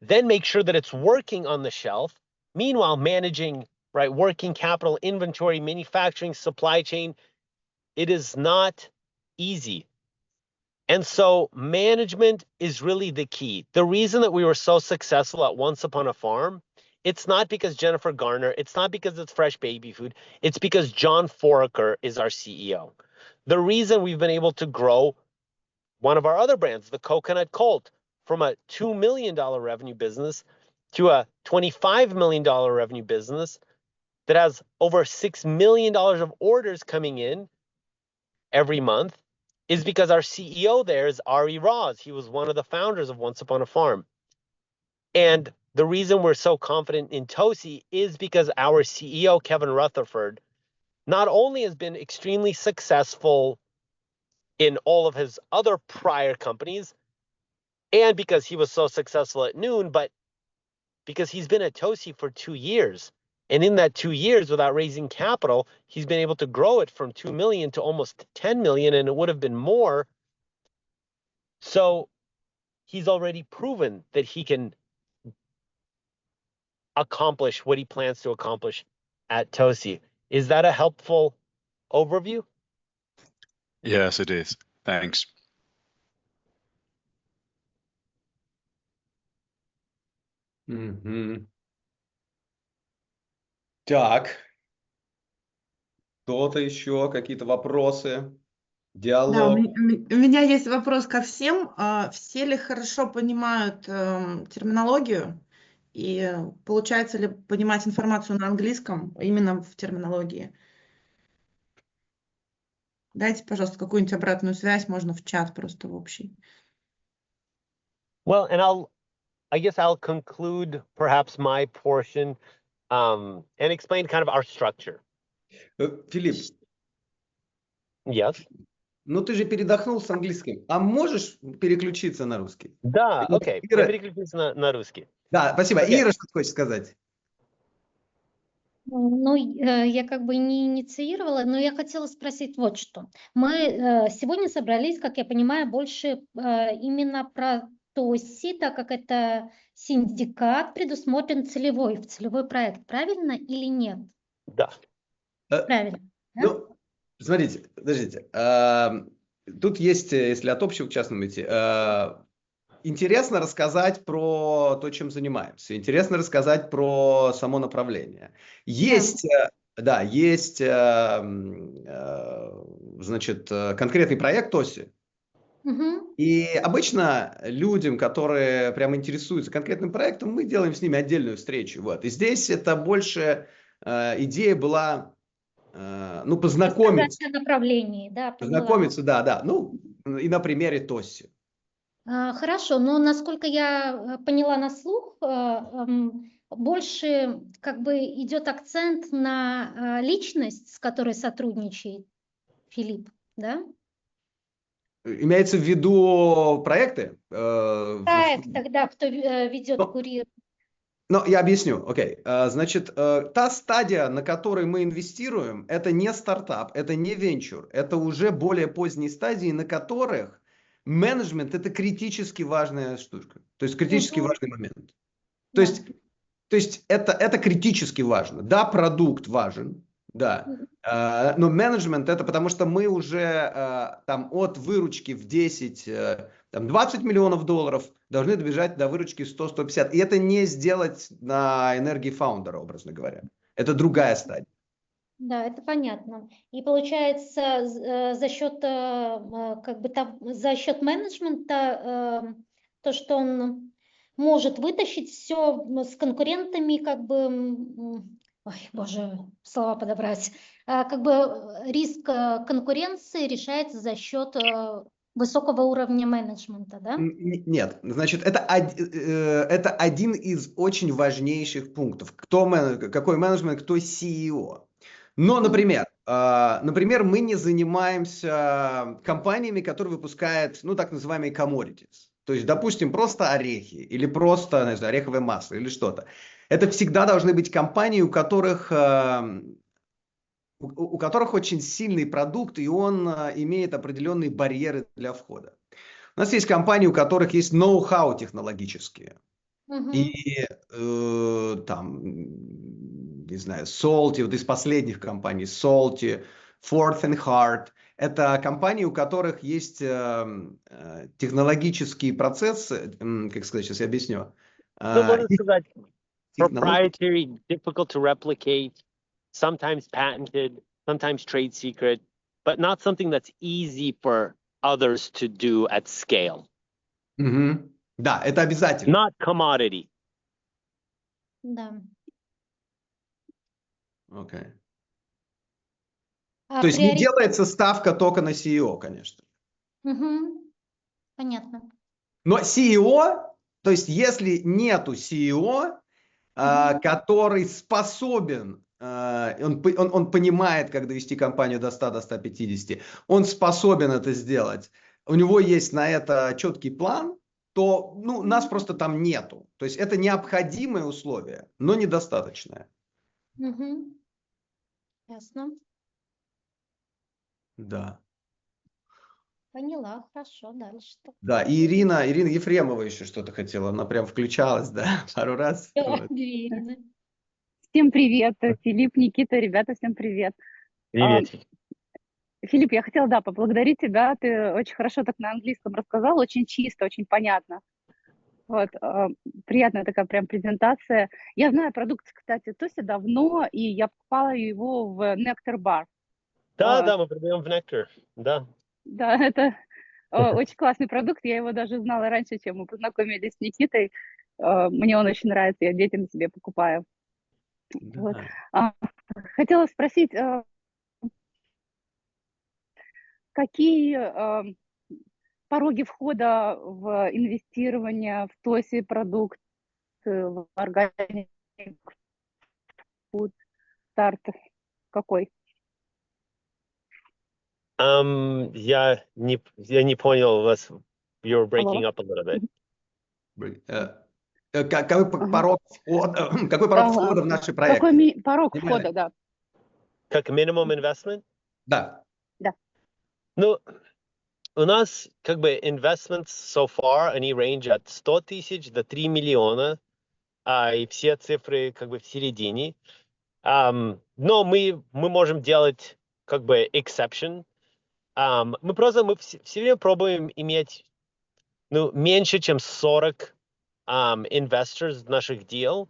then make sure that it's working on the shelf. Meanwhile, managing, right, working capital, inventory, manufacturing, supply chain, it is not easy. And so management is really the key. The reason that we were so successful at Once Upon a Farm, it's not because Jennifer Garner, it's not because it's fresh baby food, it's because John Foraker is our CEO. The reason we've been able to grow one of our other brands, the Coconut Colt, from a $2 million revenue business to a $25 million revenue business that has over $6 million of orders coming in every month is because our CEO there is Ari Raz. He was one of the founders of Once Upon a Farm. And the reason we're so confident in Tosi is because our CEO, Kevin Rutherford, not only has been extremely successful in all of his other prior companies, and because he was so successful at Noon, but because he's been at Tosi for 2 years. And in that 2 years, without raising capital, he's been able to grow it from 2 million to almost 10 million, and it would have been more. So he's already proven that he can accomplish what he plans to accomplish at Tosi. Is that a helpful overview? Yes, it is. Thanks. Мгм. Так, кто-то еще, какие-то вопросы, Да, у диалог? меня есть вопрос ко всем. Все ли хорошо понимают терминологию? И получается ли понимать информацию на английском именно в терминологии? Дайте, пожалуйста, какую-нибудь обратную связь, можно в чат просто в общий. Well, and I guess I'll conclude perhaps my portion and explain kind of our structure. Филипп, Yes. ну ты же передохнул с английским. А можешь переключиться на русский? Да, Ира- окей. Ира- Я переключусь на русский. Да, спасибо. Окей. Ира что-то хочет сказать? Ну, я как бы не инициировала, но я хотела спросить вот что. Мы сегодня собрались, как я понимаю, больше именно про Тоси, так как это синдикат, предусмотрен в целевой проект, правильно или нет? Да. Правильно. Да? Ну, смотрите, подождите. Тут есть, если от общего к частному идти, интересно рассказать про то, чем занимаемся. Интересно рассказать про само направление. Есть, да, есть, значит, конкретный проект Тоси. Мгм. И обычно людям, которые прямо интересуются конкретным проектом, мы делаем с ними отдельную встречу. Вот. И здесь это больше идея была ну, познакомиться. Рассказать о направлении, да, поняла. Познакомиться, да. Ну, и на примере Тоси. Хорошо, но насколько я поняла на слух, больше как бы идет акцент на личность, с которой сотрудничает Филипп, да? Имеется в виду проекты? Проект тогда, кто ведет, Ну, курирует. Ну, я объясню. Окей. Значит, та стадия, на которой мы инвестируем, это не стартап, это не венчур, это уже более поздние стадии, на которых менеджмент – это критически важная штука. То есть критически важный момент. То есть это критически важно. Да, продукт важен, да. Но менеджмент это потому, что мы уже там от выручки в 10, там 20 миллионов долларов должны добежать до выручки 100-150. И это не сделать на энергии фаундера, образно говоря. Это другая стадия. Да, это понятно. И получается, за счет как бы за счет менеджмента, то, что он может вытащить все с конкурентами, как бы, ой, боже, слова подобрать, как бы риск конкуренции решается за счет высокого уровня менеджмента, да? Нет, значит, это один из очень важнейших пунктов. Какой менеджмент, кто CEO. Но, например, мы не занимаемся компаниями, которые выпускают, ну, так называемые commodities. То есть, допустим, просто орехи или просто, не знаю, ореховое масло или что-то. Это всегда должны быть компании, у которых очень сильный продукт, и он имеет определенные барьеры для входа. У нас есть компании, у которых есть ноу-хау технологические. И там, не знаю, Salty, вот из последних компаний, Salty, Fourth and Heart, это компании, у которых есть технологические процессы, как сказать, сейчас я объясню. Ну, можно сказать, технологии. proprietary, difficult to replicate, sometimes patented, sometimes trade secret, but not something that's easy for others to do at scale. Мгм. Да, это обязательно. Not commodity. Да. Окей. А То есть не приоритет- делается ставка только на CEO, конечно. Мгм. Понятно. Но CEO, то есть если нету CEO, который способен, он понимает, как довести компанию до 100, до 150, он способен это сделать, у него есть на это четкий план, то нас просто там нету. То есть это необходимое условие, но недостаточное. Мгм. Ясно. Да. Поняла, хорошо, дальше. Да, и Ирина Ефремова еще что-то хотела, она прям включалась, да, пару раз. Вот. Две Ирины. Всем привет, Филипп, Никита, ребята, всем привет. Привет. Филипп, я хотела, поблагодарить тебя, ты очень хорошо так на английском рассказал, очень чисто, очень понятно. Вот, приятная такая прям презентация. Я знаю продукт, кстати, Тоси давно, и я покупала его в Nectar Bar. Да, мы продаем в Nectar, да. Да, это очень классный продукт, я его даже знала раньше, чем мы познакомились с Никитой. Мне он очень нравится, я детям себе покупаю. Да. Вот. Хотела спросить, какие пороги входа в инвестирование в Тоси продукт, в органик, фуд, старт, какой? Я не понял вас. You were breaking Алло. up a little bit. Какой порог входа в наши проекты? Какой порог входа, да. Как minimum investment? Да. Ну, у нас как бы investments so far, они range от 100 тысяч до 3 миллиона, и все цифры как бы в середине. Но мы можем делать как бы exception. Мы все время пробуем иметь меньше, чем 40 investors в наших дел.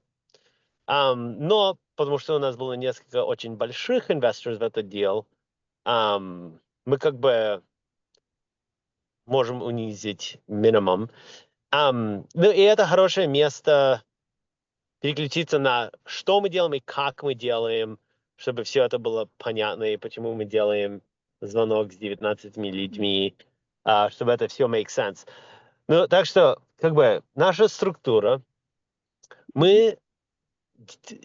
Но потому что у нас было несколько очень больших investors в этот дел, мы как бы можем унизить минимум. И это хорошее место переключиться на что мы делаем и как мы делаем, чтобы все это было понятно, и почему мы делаем звонок с 19 людьми, чтобы это все make sense. Ну, так что, как бы, наша структура, мы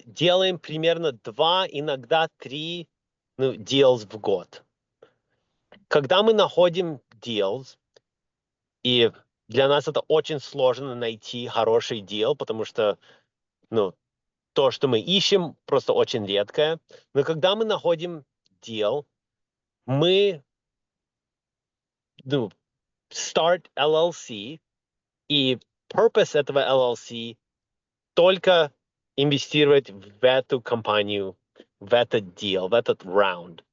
делаем примерно 2, иногда 3 deals в год. Когда мы находим deals, и для нас это очень сложно найти хороший deal, потому что, то, что мы ищем, просто очень редкое. Но когда мы находим deal, мы, start LLC, и purpose этого LLC только инвестировать в эту компанию, в этот deal, в этот раунд.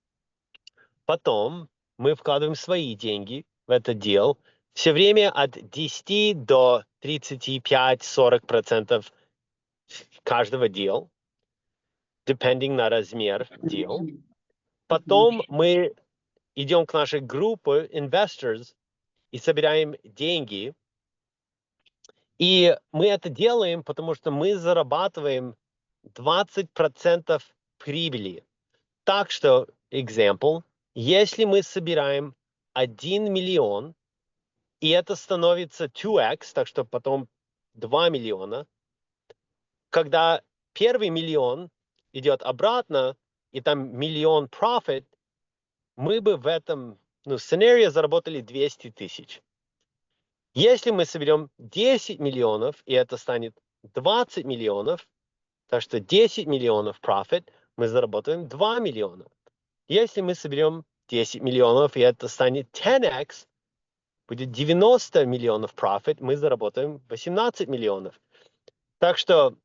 Потом мы вкладываем свои деньги в этот deal, все время от 10 до 35-40% каждого deal, depending на размер deal. Потом мы идем к нашей группе investors и собираем деньги. И мы это делаем, потому что мы зарабатываем 20% прибыли. Так что, example, если мы собираем 1 миллион, и это становится 2x, так что потом 2 миллиона, когда первый миллион идет обратно, и там миллион profit, мы бы в этом сценарии заработали 200 тысяч. Если мы соберем 10 миллионов, и это станет 20 миллионов, так что 10 миллионов profit, мы заработаем 2 миллиона. Если мы соберем 10 миллионов, и это станет 10x, будет 90 миллионов profit, мы заработаем 18 миллионов. Так что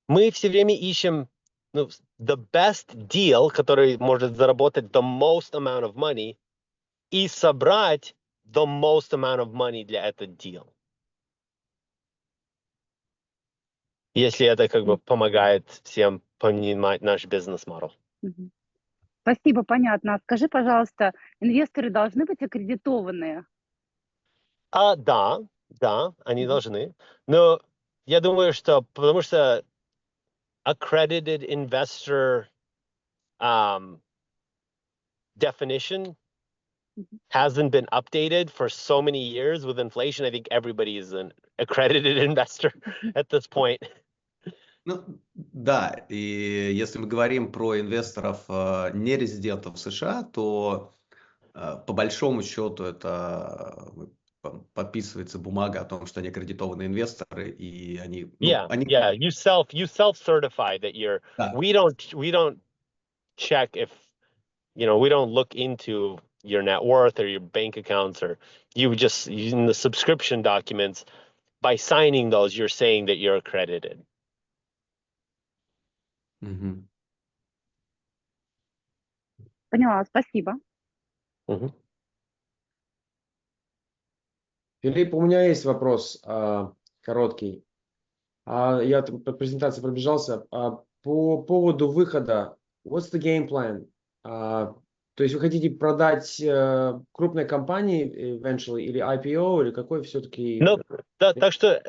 мы все время ищем the best deal, который может заработать the most amount of money, и собрать the most amount of money для этого deal. Если это как бы помогает всем понимать наш бизнес-модель. Спасибо, понятно. А скажи, пожалуйста, инвесторы должны быть аккредитованные? Да, они должны. Но я думаю, что потому что accredited investor definition hasn't been updated for so many years with inflation. I think everybody is an accredited investor at this point. Да, и если мы говорим про инвесторов не резидентов США, то по большому счету это подписывается бумага о том, что они аккредитованные инвесторы, и они... You self-certify that you're... Да. We don't check if, we don't look into your net worth or your bank accounts, or you just, using the subscription documents, by signing those, you're saying that you're accredited. Поняла, спасибо. Филипп, у меня есть вопрос короткий. Я по презентации пробежался. По поводу выхода, what's the game plan? То есть вы хотите продать крупной компании eventually или IPO, или какой все-таки... Так что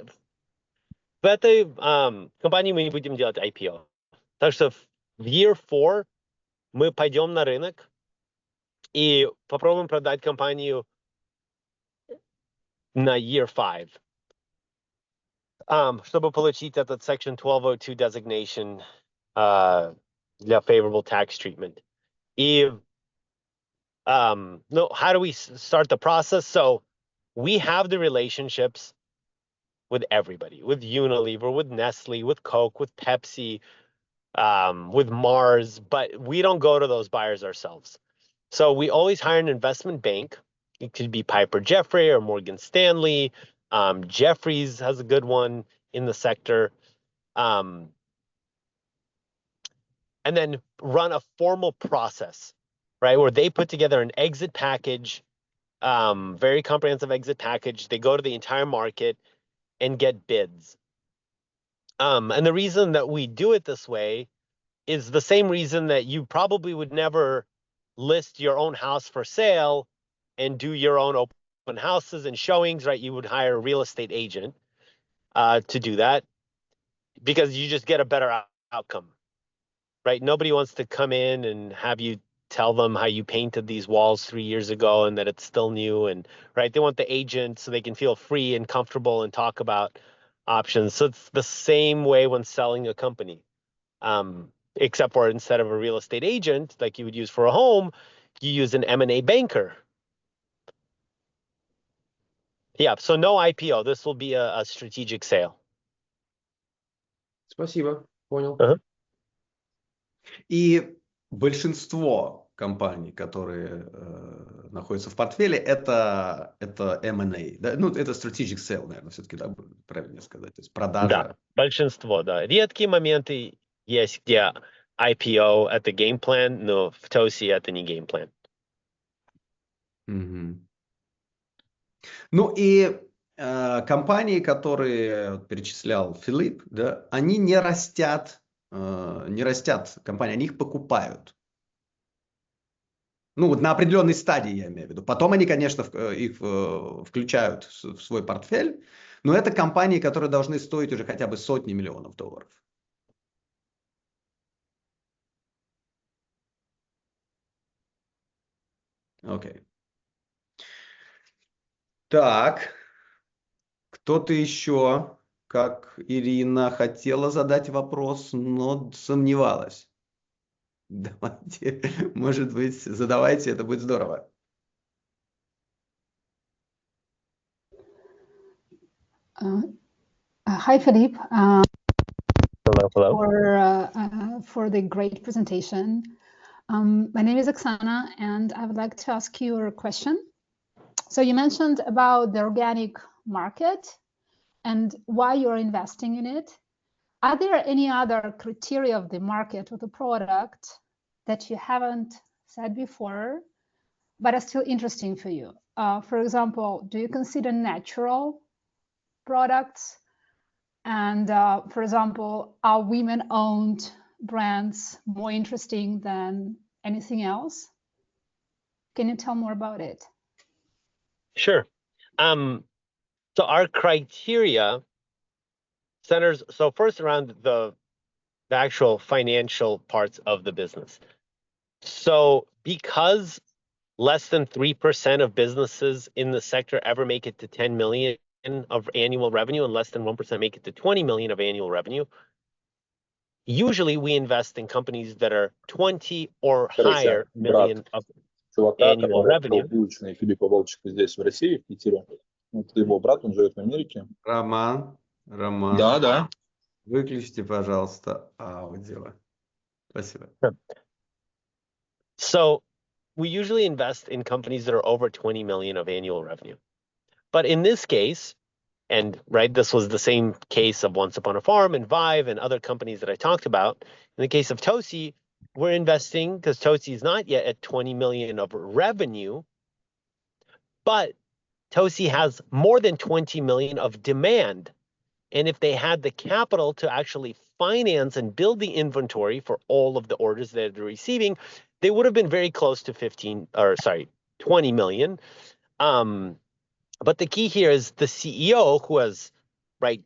в этой компании мы не будем делать IPO. Так что в year 4 мы пойдем на рынок и попробуем продать компанию на year 5. Чтобы получить этот Section 1202 designation для favorable tax treatment. И how do we start the process? So we have the relationships with everybody, with Unilever, with Nestle, with Coke, with Pepsi, with Mars, but we don't go to those buyers ourselves. So we always hire an investment bank. It could be Piper Jaffray or Morgan Stanley. Jeffries has a good one in the sector. And then run a formal process, right, where they put together an exit package, very comprehensive exit package. They go to the entire market and get bids. And the reason that we do it this way is the same reason that you probably would never list your own house for sale and do your own open houses and showings, right? You would hire a real estate agent to do that because you just get a better outcome. right? Nobody wants to come in and have you tell them how you painted these walls 3 years ago and that it's still new, and right, they want the agent so they can feel free and comfortable and talk about options. So it's the same way when selling a company, except for instead of a real estate agent like you would use for a home, you use an M&A banker. Yeah, so no IPO. This will be a strategic sale. Спасибо, понял. И большинство компаний, которые находятся в портфеле, это M&A. Да? Ну, это strategic sale, наверное, все-таки, да, правильно сказать. То есть продажа. Да, большинство, да. Редкие моменты есть, где IPO — это геймплан, но в Tosi это не геймплан. Мгм. Ну и компании, которые перечислял Филипп, да, они не растят компании, они их покупают. Ну, вот на определенной стадии, я имею в виду. Потом они, конечно, их включают в свой портфель, но это компании, которые должны стоить уже хотя бы сотни миллионов долларов. Окей. Так, кто-то еще, как Ирина, хотела задать вопрос, но сомневалась. Давайте, может быть, задавайте, это будет здорово. Hi, Philippe. Hello. For the great presentation. My name is Oksana, and I would like to ask you a question. So you mentioned about the organic market and why you're investing in it. Are there any other criteria of the market or the product that you haven't said before, but are still interesting for you? For example, do you consider natural products? And for example, are women-owned brands more interesting than anything else? Can you tell more about it? Sure. So our criteria centers, so first around the actual financial parts of the business. So because less than 3% of businesses in the sector ever make it to 10 million of annual revenue, and less than 1% make it to 20 million of annual revenue, usually we invest in companies that are 20 or higher million of annual revenue. Выученный Филиппа Волчика здесь, в России, в Питере. Это его брат, он живет в Америке. Роман. Да. Выключите, пожалуйста, аудио. Спасибо. So we usually invest in companies that are over 20 million of annual revenue. But in this case, and right, this was the same case of Once Upon a Farm and Vive and other companies that I talked about. In the case of Tosi, we're investing because Tosi is not yet at 20 million of revenue, but Tosi has more than 20 million of demand. And if they had the capital to actually finance and build the inventory for all of the orders that they're receiving, they would have been very close to 20 million. But the key here is the CEO, who has, right,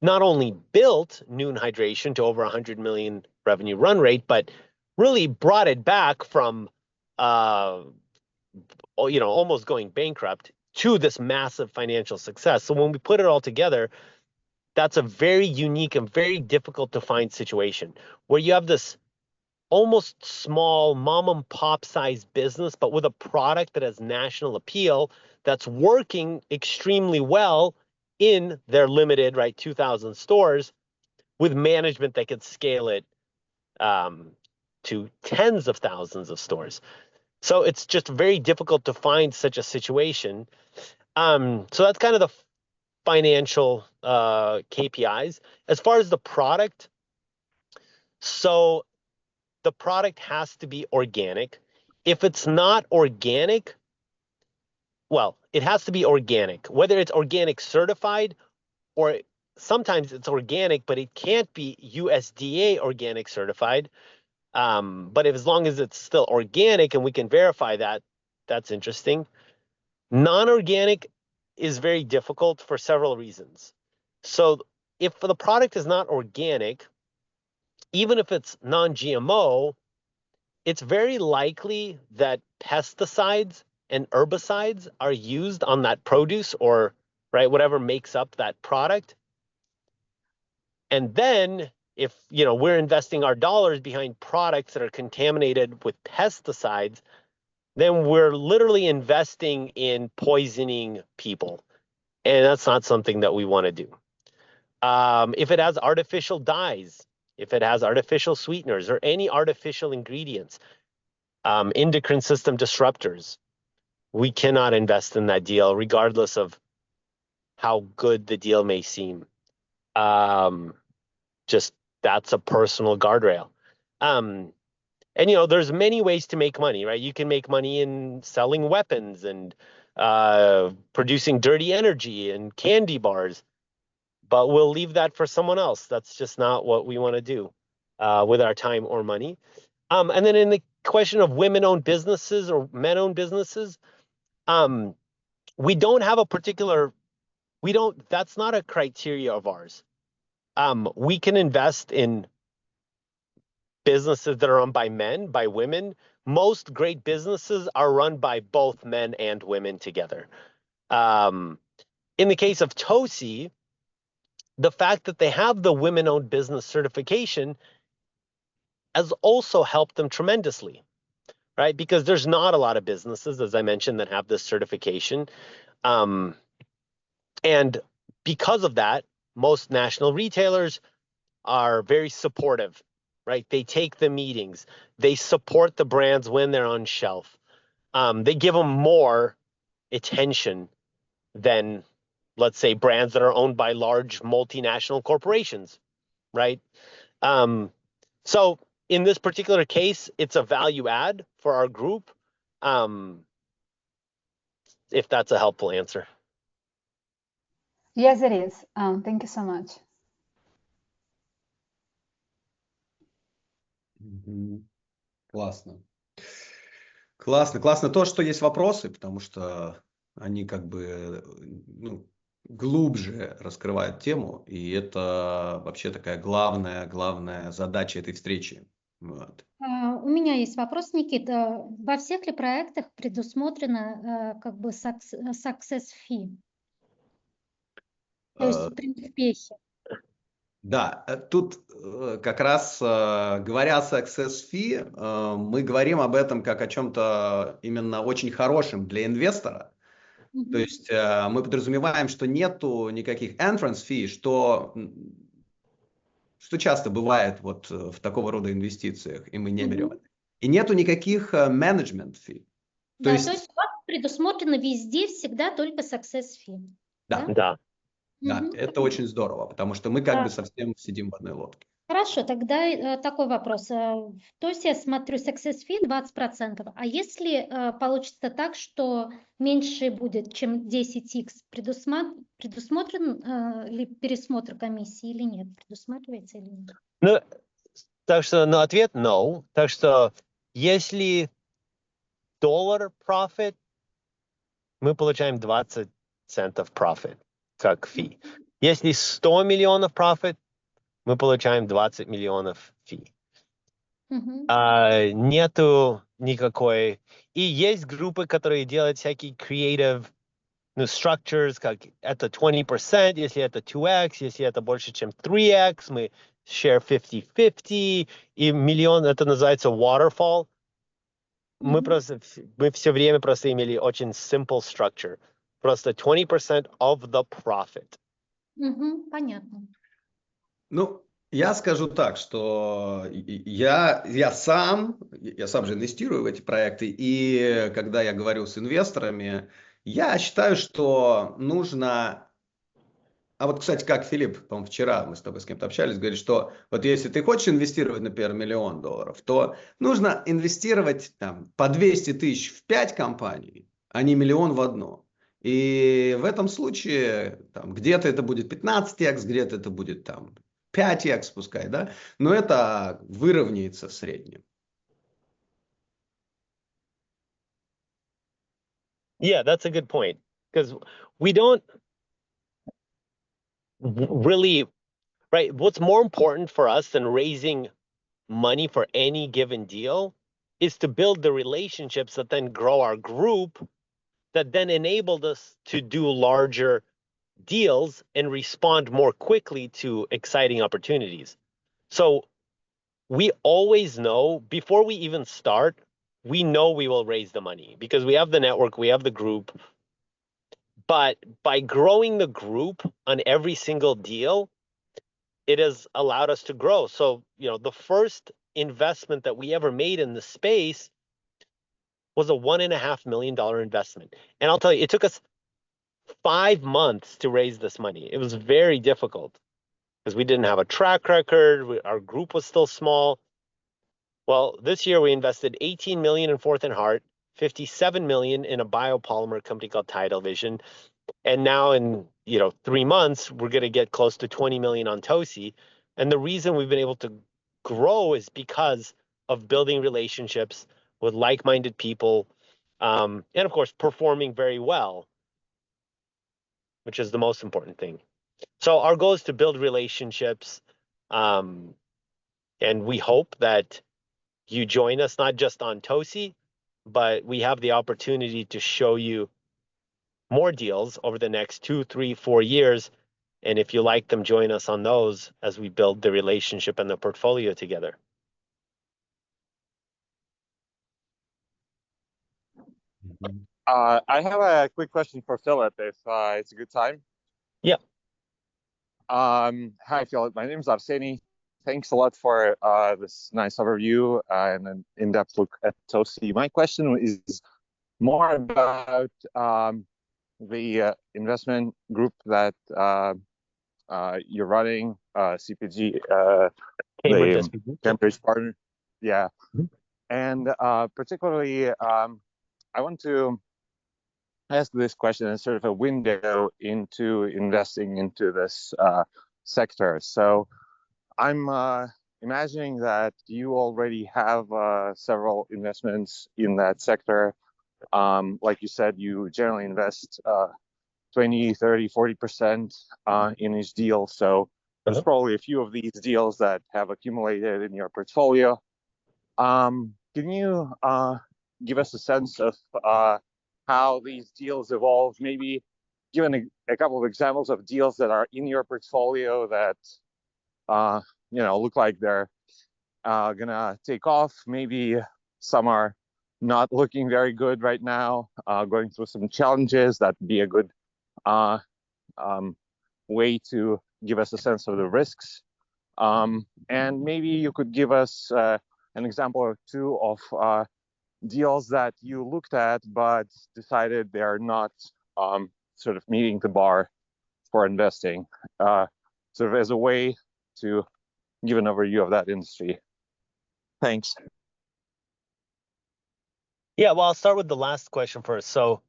not only built Noon Hydration to over 100 million revenue run rate, but really brought it back from, almost going bankrupt to this massive financial success. So when we put it all together, that's a very unique and very difficult to find situation where you have this almost small mom and pop size business, but with a product that has national appeal that's working extremely well in their limited, right, 2,000 stores, with management that could scale it to tens of thousands of stores. So it's just very difficult to find such a situation. So that's kind of the financial KPIs. As far as the product, so the product has to be organic. If it's not organic, well, it has to be organic, whether it's organic certified or sometimes it's organic, but it can't be USDA organic certified. But as long as it's still organic and we can verify that, that's interesting. Non-organic is very difficult for several reasons. So if the product is not organic, even if it's non-GMO, it's very likely that pesticides and herbicides are used on that produce or, right, whatever makes up that product. And then if, you know, we're investing our dollars behind products that are contaminated with pesticides, then we're literally investing in poisoning people. And that's not something that we want to do. If it has artificial dyes, if it has artificial sweeteners or any artificial ingredients, endocrine system disruptors, we cannot invest in that deal regardless of how good the deal may seem. Just that's a personal guardrail. And, you know, there's many ways to make money, right? You can make money in selling weapons and producing dirty energy and candy bars, but we'll leave that for someone else. That's just not what we want to do with our time or money. And then in the question of women-owned businesses or men-owned businesses, we don't have a particular, that's not a criteria of ours. We can invest in businesses that are run by men, by women. Most great businesses are run by both men and women together. In the case of Tosi, the fact that they have the women-owned business certification has also helped them tremendously, right? Because there's not a lot of businesses, as I mentioned, that have this certification. And because of that, most national retailers are very supportive, right? They take the meetings, they support the brands when they're on shelf. They give them more attention than, let's say, brands that are owned by large multinational corporations, right? So in this particular case, it's a value add for our group, if that's a helpful answer. Yes, it is. Thank you so much. Классно. Классно то, что есть вопросы, потому что они как бы, ну, глубже раскрывают тему, и это вообще такая главная задача этой встречи. Вот. У меня есть вопрос, Никита. Во всех ли проектах предусмотрено как бы success fee? То есть при успехе. Да, тут как раз говоря success fee, мы говорим об этом как о чем-то именно очень хорошем для инвестора. То есть мы подразумеваем, что нету никаких entrance fee, что часто бывает вот в такого рода инвестициях, и мы не берем это. И нету никаких management fee. То есть у вас предусмотрено везде всегда только success fee. Да. Да, это очень здорово, потому что мы как бы совсем сидим в одной лодке. Хорошо, тогда такой вопрос. То есть я смотрю success fee 20%, а если получится так, что меньше будет, чем 10x, предусмотрен ли пересмотр комиссии или нет? Предусматривается или нет? Ну, так что, ответ no. Так что, если $1 profit, мы получаем 20 центов profit как фи. Если 100 миллионов profit, мы получаем 20 миллионов фи. Нету никакой... И есть группы, которые делают всякие creative structures, как это 20%, если это 2x, если это больше, чем 3x, мы share 50-50, и миллион, это называется waterfall. Мы все время просто имели очень simple structure. Просто 20% of the profit. Понятно. Ну, я скажу так, что я сам же инвестирую в эти проекты, и когда я говорю с инвесторами, я считаю, что нужно... А вот, кстати, как Филипп, по-моему, вчера мы с тобой с кем-то общались, говорит, что вот если ты хочешь инвестировать, например, $1 миллион, то нужно инвестировать там, по 200 тысяч в 5 компаний, а не $1 миллион в одну. И в этом случае там, где-то это будет 15x, где-то это будет там 5x пускай, да, но это выровняется в среднем. Yeah, that's a good point, because we don't really, right, what's more important for us than raising money for any given deal is to build the relationships that then grow our group, that then enabled us to do larger deals and respond more quickly to exciting opportunities. So we always know, before we even start, we know we will raise the money because we have the network, we have the group. But by growing the group on every single deal, it has allowed us to grow. So, the first investment that we ever made in the space was a $1.5 million investment. And I'll tell you, it took us 5 months to raise this money. It was very difficult because we didn't have a track record. Our group was still small. Well, this year we invested 18 million in Fourth and Heart, 57 million in a biopolymer company called Tidal Vision. And now in 3 months, we're going to get close to 20 million on Tosi. And the reason we've been able to grow is because of building relationships with like-minded people, and of course, performing very well, which is the most important thing. So our goal is to build relationships, and we hope that you join us not just on Tosi, but we have the opportunity to show you more deals over the next 2, 3, 4 years. And if you like them, join us on those as we build the relationship and the portfolio together. I have a quick question for Philip, if it's a good time. Yeah. Hi, Philip. My name is Arseny. Thanks a lot for this nice overview and an in-depth look at Tosi. My question is more about the investment group that you're running, CPG, Cambridge partner. Yeah. Mm-hmm. And particularly, I want to ask this question as sort of a window into investing into this sector. So I'm imagining that you already have several investments in that sector. Like you said, you generally invest 20, 30, 40% in each deal. So there's probably a few of these deals that have accumulated in your portfolio. Can you give us a sense of how these deals evolve? Maybe given a couple of examples of deals that are in your portfolio that look like they're gonna take off. Maybe some are not looking very good right now, going through some challenges. That'd be a good way to give us a sense of the risks. And maybe you could give us an example or two of deals that you looked at but decided they're not sort of meeting the bar for investing, sort of as a way to give an overview of that industry. Thanks. Yeah, well, I'll start with the last question first. So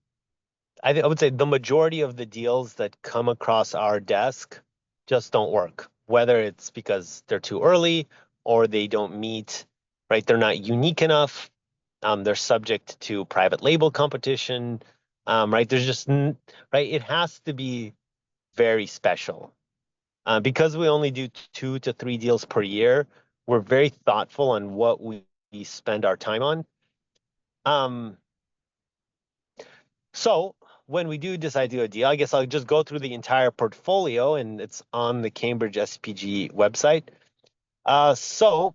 I would say the majority of the deals that come across our desk just don't work, whether it's because they're too early or they don't meet, right? They're not unique enough. They're subject to private label competition, right? There's just, right? It has to be very special. Because we only do 2 to 3 deals per year, we're very thoughtful on what we spend our time on. So when we do decide to do a deal, I guess I'll just go through the entire portfolio, and it's on the Cambridge SPG website. So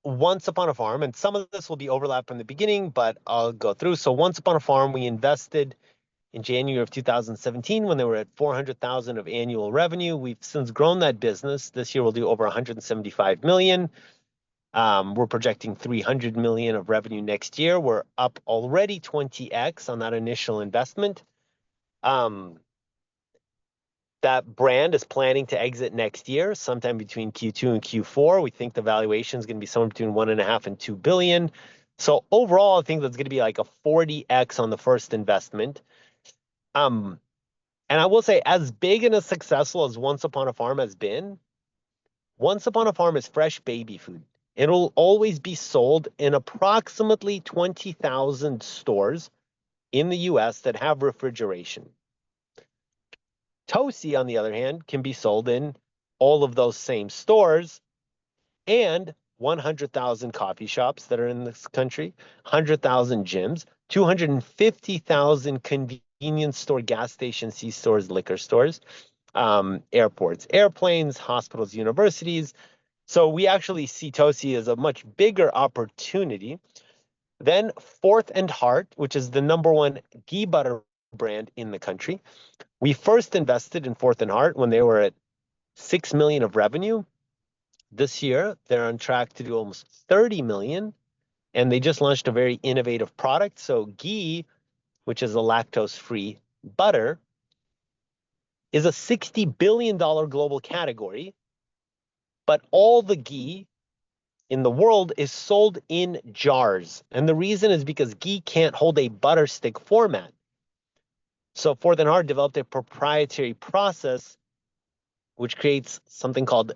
Once Upon a Farm, and some of this will be overlap from the beginning, but I'll go through. So Once Upon a Farm, we invested in January of 2017 when they were at 400,000 of annual revenue. We've since grown that business. This year we'll do over 175 million. We're projecting 300 million of revenue next year. We're up already 20x on that initial investment. That brand is planning to exit next year, sometime between Q2 and Q4. We think the valuation is going to be somewhere between 1.5 and 2 billion. So overall, I think that's going to be like a 40x on the first investment. And I will say, as big and as successful as Once Upon a Farm has been, Once Upon a Farm is fresh baby food. It'll always be sold in approximately 20,000 stores in the US that have refrigeration. Tosi, on the other hand, can be sold in all of those same stores, and 100,000 coffee shops that are in this country, 100,000 gyms, 250,000 convenience store, gas stations, C-stores, liquor stores, airports, airplanes, hospitals, universities. So we actually see Tosi as a much bigger opportunity. Then Fourth and Heart, which is the #1 ghee butter brand in the country. We first invested in Fourth and Heart when they were at 6 million of revenue. This year, they're on track to do almost 30 million, and they just launched a very innovative product. So ghee, which is a lactose-free butter, is a $60 billion global category, but all the ghee in the world is sold in jars. And the reason is because ghee can't hold a butter stick format. So Fourth and Heart developed a proprietary process which creates something called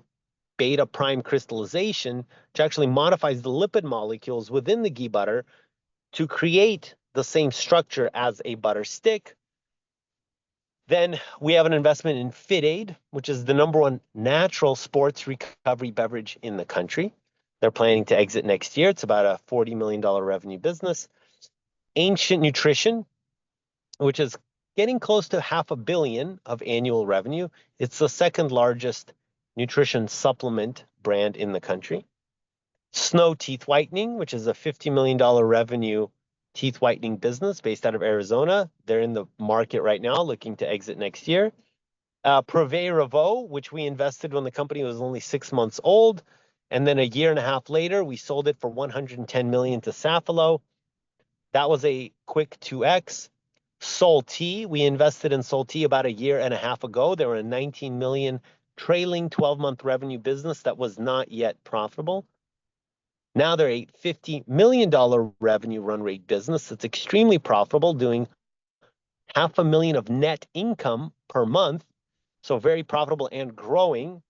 beta prime crystallization, which actually modifies the lipid molecules within the ghee butter to create the same structure as a butter stick. Then we have an investment in FitAid, which is the #1 natural sports recovery beverage in the country. They're planning to exit next year. It's about a $40 million revenue business. Ancient Nutrition, which is getting close to $500 million of annual revenue. It's the second largest nutrition supplement brand in the country. Snow Teeth Whitening, which is a $50 million revenue teeth whitening business based out of Arizona. They're in the market right now, looking to exit next year. Privé Revaux, which we invested when the company was only 6 months old. And then a year and a half later, we sold it for 110 million to Safilo. That was a quick 2x. Salty, we invested in Salty about a year and a half ago. They were a 19 million trailing 12-month revenue business that was not yet profitable. Now they're a $50 million revenue run rate business that's extremely profitable, doing $500,000 of net income per month. So very profitable and growing.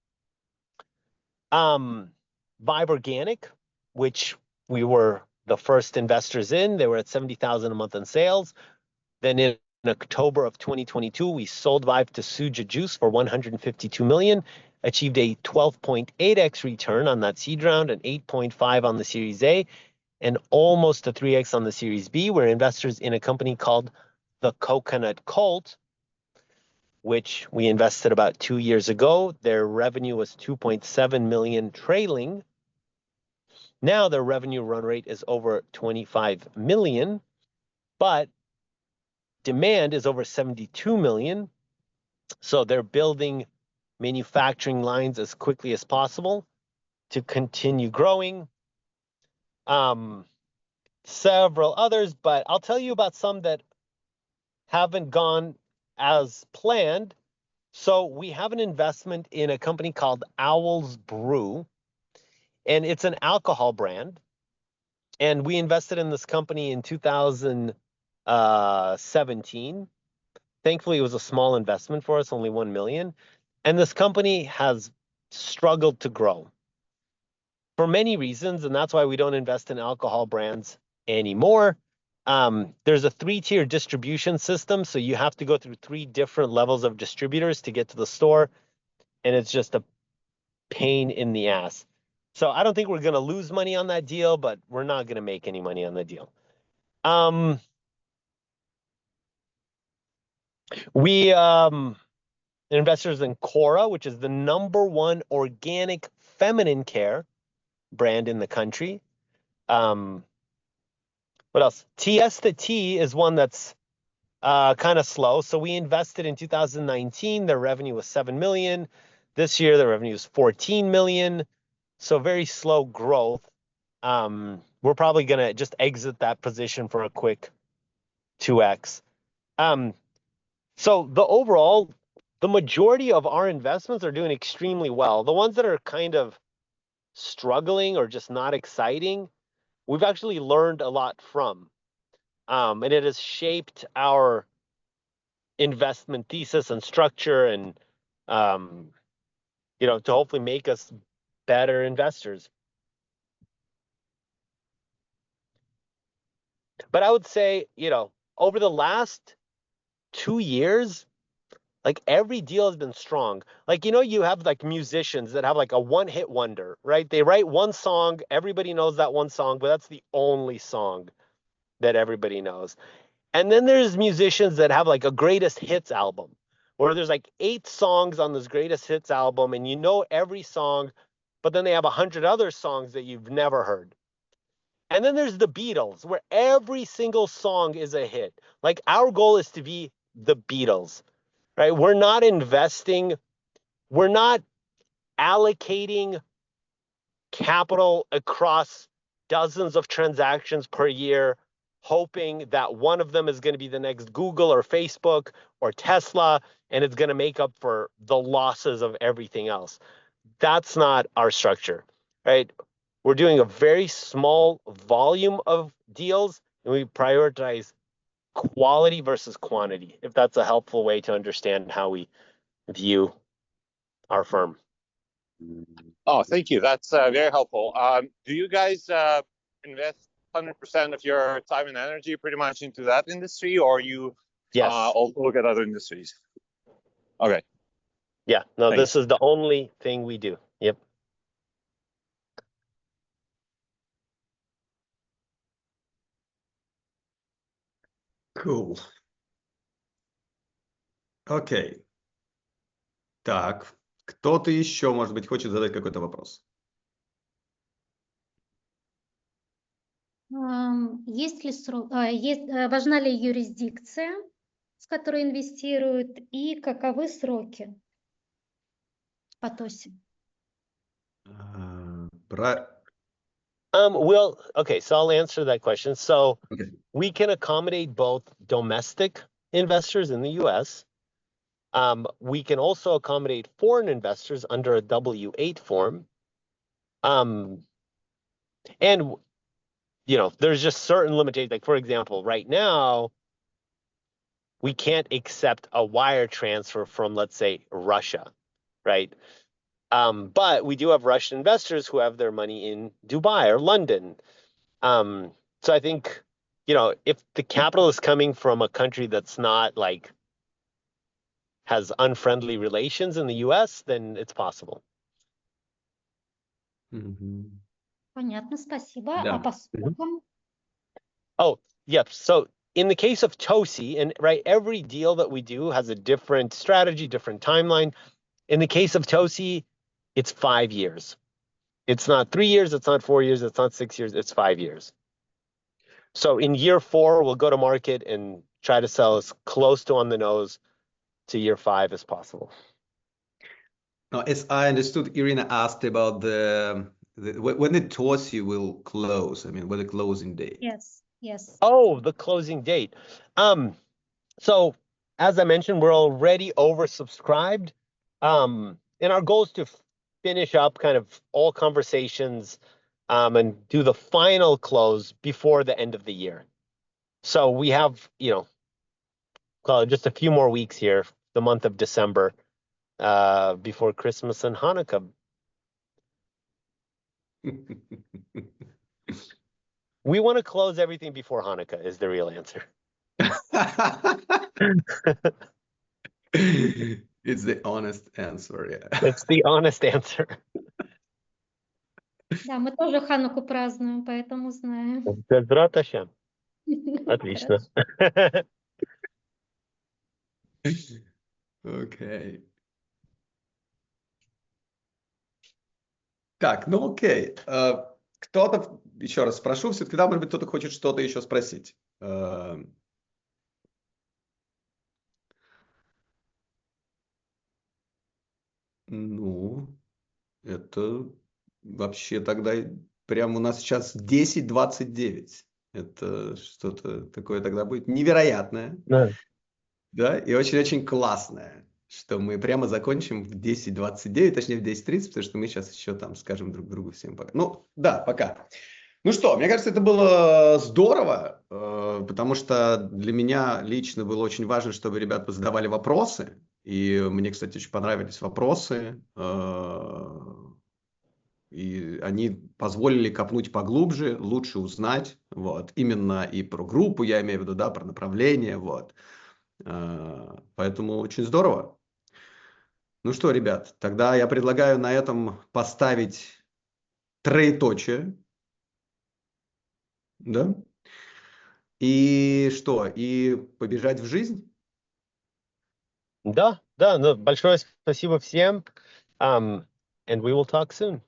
Vibe Organic, which we were the first investors in, they were at 70,000 a month in sales. Then in October of 2022, we sold Vibe to Suja Juice for 152 million, achieved a 12.8x return on that seed round, an 8.5 on the Series A, and almost a 3x on the Series B. We're investors in a company called the Coconut Cult, which we invested about 2 years ago. Their revenue was 2.7 million trailing. Now their revenue run rate is over 25 million, but demand is over 72 million. So they're building manufacturing lines as quickly as possible to continue growing. Several others, but I'll tell you about some that haven't gone as planned. So we have an investment in a company called Owl's Brew, and it's an alcohol brand. And we invested in this company in 2017. Thankfully, it was a small investment for us, only 1 million. And this company has struggled to grow for many reasons, and that's why we don't invest in alcohol brands anymore. There's a 3-tier distribution system, so you have to go through 3 different levels of distributors to get to the store, and it's just a pain in the ass. So I don't think we're going to lose money on that deal, but we're not going to make any money on the deal. We investors in Cora, which is the #1 organic feminine care brand in the country. What else? TS the T is one that's kind of slow. So we invested in 2019. Their revenue was 7 million. This year, their revenue is 14 million. So very slow growth. We're probably going to just exit that position for a quick 2x. So the majority of our investments are doing extremely well. The ones that are kind of struggling or just not exciting, we've actually learned a lot from. And it has shaped our investment thesis and structure and, to hopefully make us better investors. But I would say, over the last 2 years, Like every deal has been strong. Like, you have like musicians that have like a one-hit wonder, right? They write one song, everybody knows that one song, but that's the only song that everybody knows. And then there's musicians that have like a greatest hits album, where there's like 8 songs on this greatest hits album, and you know every song, but then they have 100 other songs that you've never heard. And then there's the Beatles, where every single song is a hit. Like our goal is to be the Beatles, right? We're not investing, we're not allocating capital across dozens of transactions per year, hoping that one of them is going to be the next Google or Facebook or Tesla, and it's going to make up for the losses of everything else. That's not our structure, right? We're doing a very small volume of deals, and we prioritize quality versus quantity, if that's a helpful way to understand how we view our firm. Oh, thank you. That's very helpful. Do you guys invest 100% of your time and energy pretty much into that industry, or you also look at other industries? Okay. Yeah, no, Thanks. this is the only thing we do. Yep. Cool. Окей. Так, кто-то еще, может быть, хочет задать какой-то вопрос? Есть ли важна ли юрисдикция, с которой инвестируют, и каковы сроки по ТОСи? Well, okay, so I'll answer that question. So we can accommodate both domestic investors in the US. We can also accommodate foreign investors under a W-8 form. And, there's just certain limitations. Like, for example, right now, we can't accept a wire transfer from, let's say, Russia, right? But we do have Russian investors who have their money in Dubai or London. So I think, if the capital is coming from a country that's not like has unfriendly relations in the US, then it's possible. Понятно, спасибо. Да. А по срокам? Oh, yep. So in the case of Tosi, and right, every deal that we do has a different strategy, different timeline. In the case of Tosi, it's 5 years. It's not 3 years, it's not 4 years, it's not 6 years, it's 5 years. So in year 4, we'll go to market and try to sell as close to on the nose to year 5 as possible. Now, as I understood, Irina asked about when the Tosi will close. I mean, when the closing date. Yes. Oh, the closing date. So as I mentioned, we're already oversubscribed. And our goal is to finish up kind of all conversations and do the final close before the end of the year. So we have, just a few more weeks here, the month of December, before Christmas and Hanukkah. We want to close everything before Hanukkah is the real answer. It's the honest answer, yeah. It's the honest answer. Да, мы тоже Хануку празднуем, поэтому знаем. Безрат Ашем. Отлично. Окей. Так, ну окей. Кто-то, еще раз спрошу, все-таки, да, может быть, кто-то хочет что-то еще спросить. Ну, это вообще тогда прямо у нас сейчас 10:29. Это что-то такое тогда будет невероятное. Да, и очень-очень классное, что мы прямо закончим в 10:29, точнее в 10:30, потому что мы сейчас еще там скажем друг другу всем пока. Ну, да, пока. Ну что, мне кажется, это было здорово, потому что для меня лично было очень важно, чтобы ребята задавали вопросы. И мне, кстати, очень понравились вопросы. И они позволили копнуть поглубже, лучше узнать. Вот. Именно и про группу, я имею в виду, да, про направление. Вот. Поэтому очень здорово. Ну что, ребят, тогда я предлагаю на этом поставить троеточие. Да? И что? И побежать в жизнь? Да, ну, большое спасибо всем. And we will talk soon.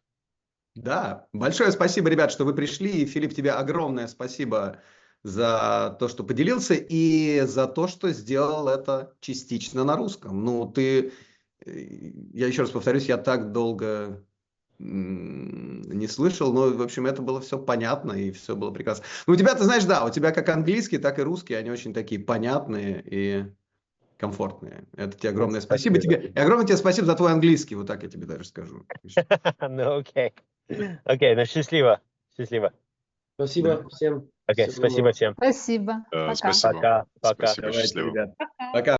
Да, большое спасибо, ребят, что вы пришли. И, Филипп, тебе огромное спасибо за то, что поделился, и за то, что сделал это частично на русском. Ну, я еще раз повторюсь, я так долго не слышал, но, в общем, это было все понятно, и все было прекрасно. Ну, у тебя, ты знаешь, да, у тебя как английский, так и русский, они очень такие понятные и комфортные. Это тебе огромное спасибо тебе. И огромное тебе спасибо за твой английский, вот так я тебе даже скажу. Ну, окей. Окей, ну, счастливо. Спасибо всем. Окей, Всего спасибо доброго. всем. Спасибо. Пока. Спасибо. Пока. Спасибо, Давайте, счастливо. ребят. Пока.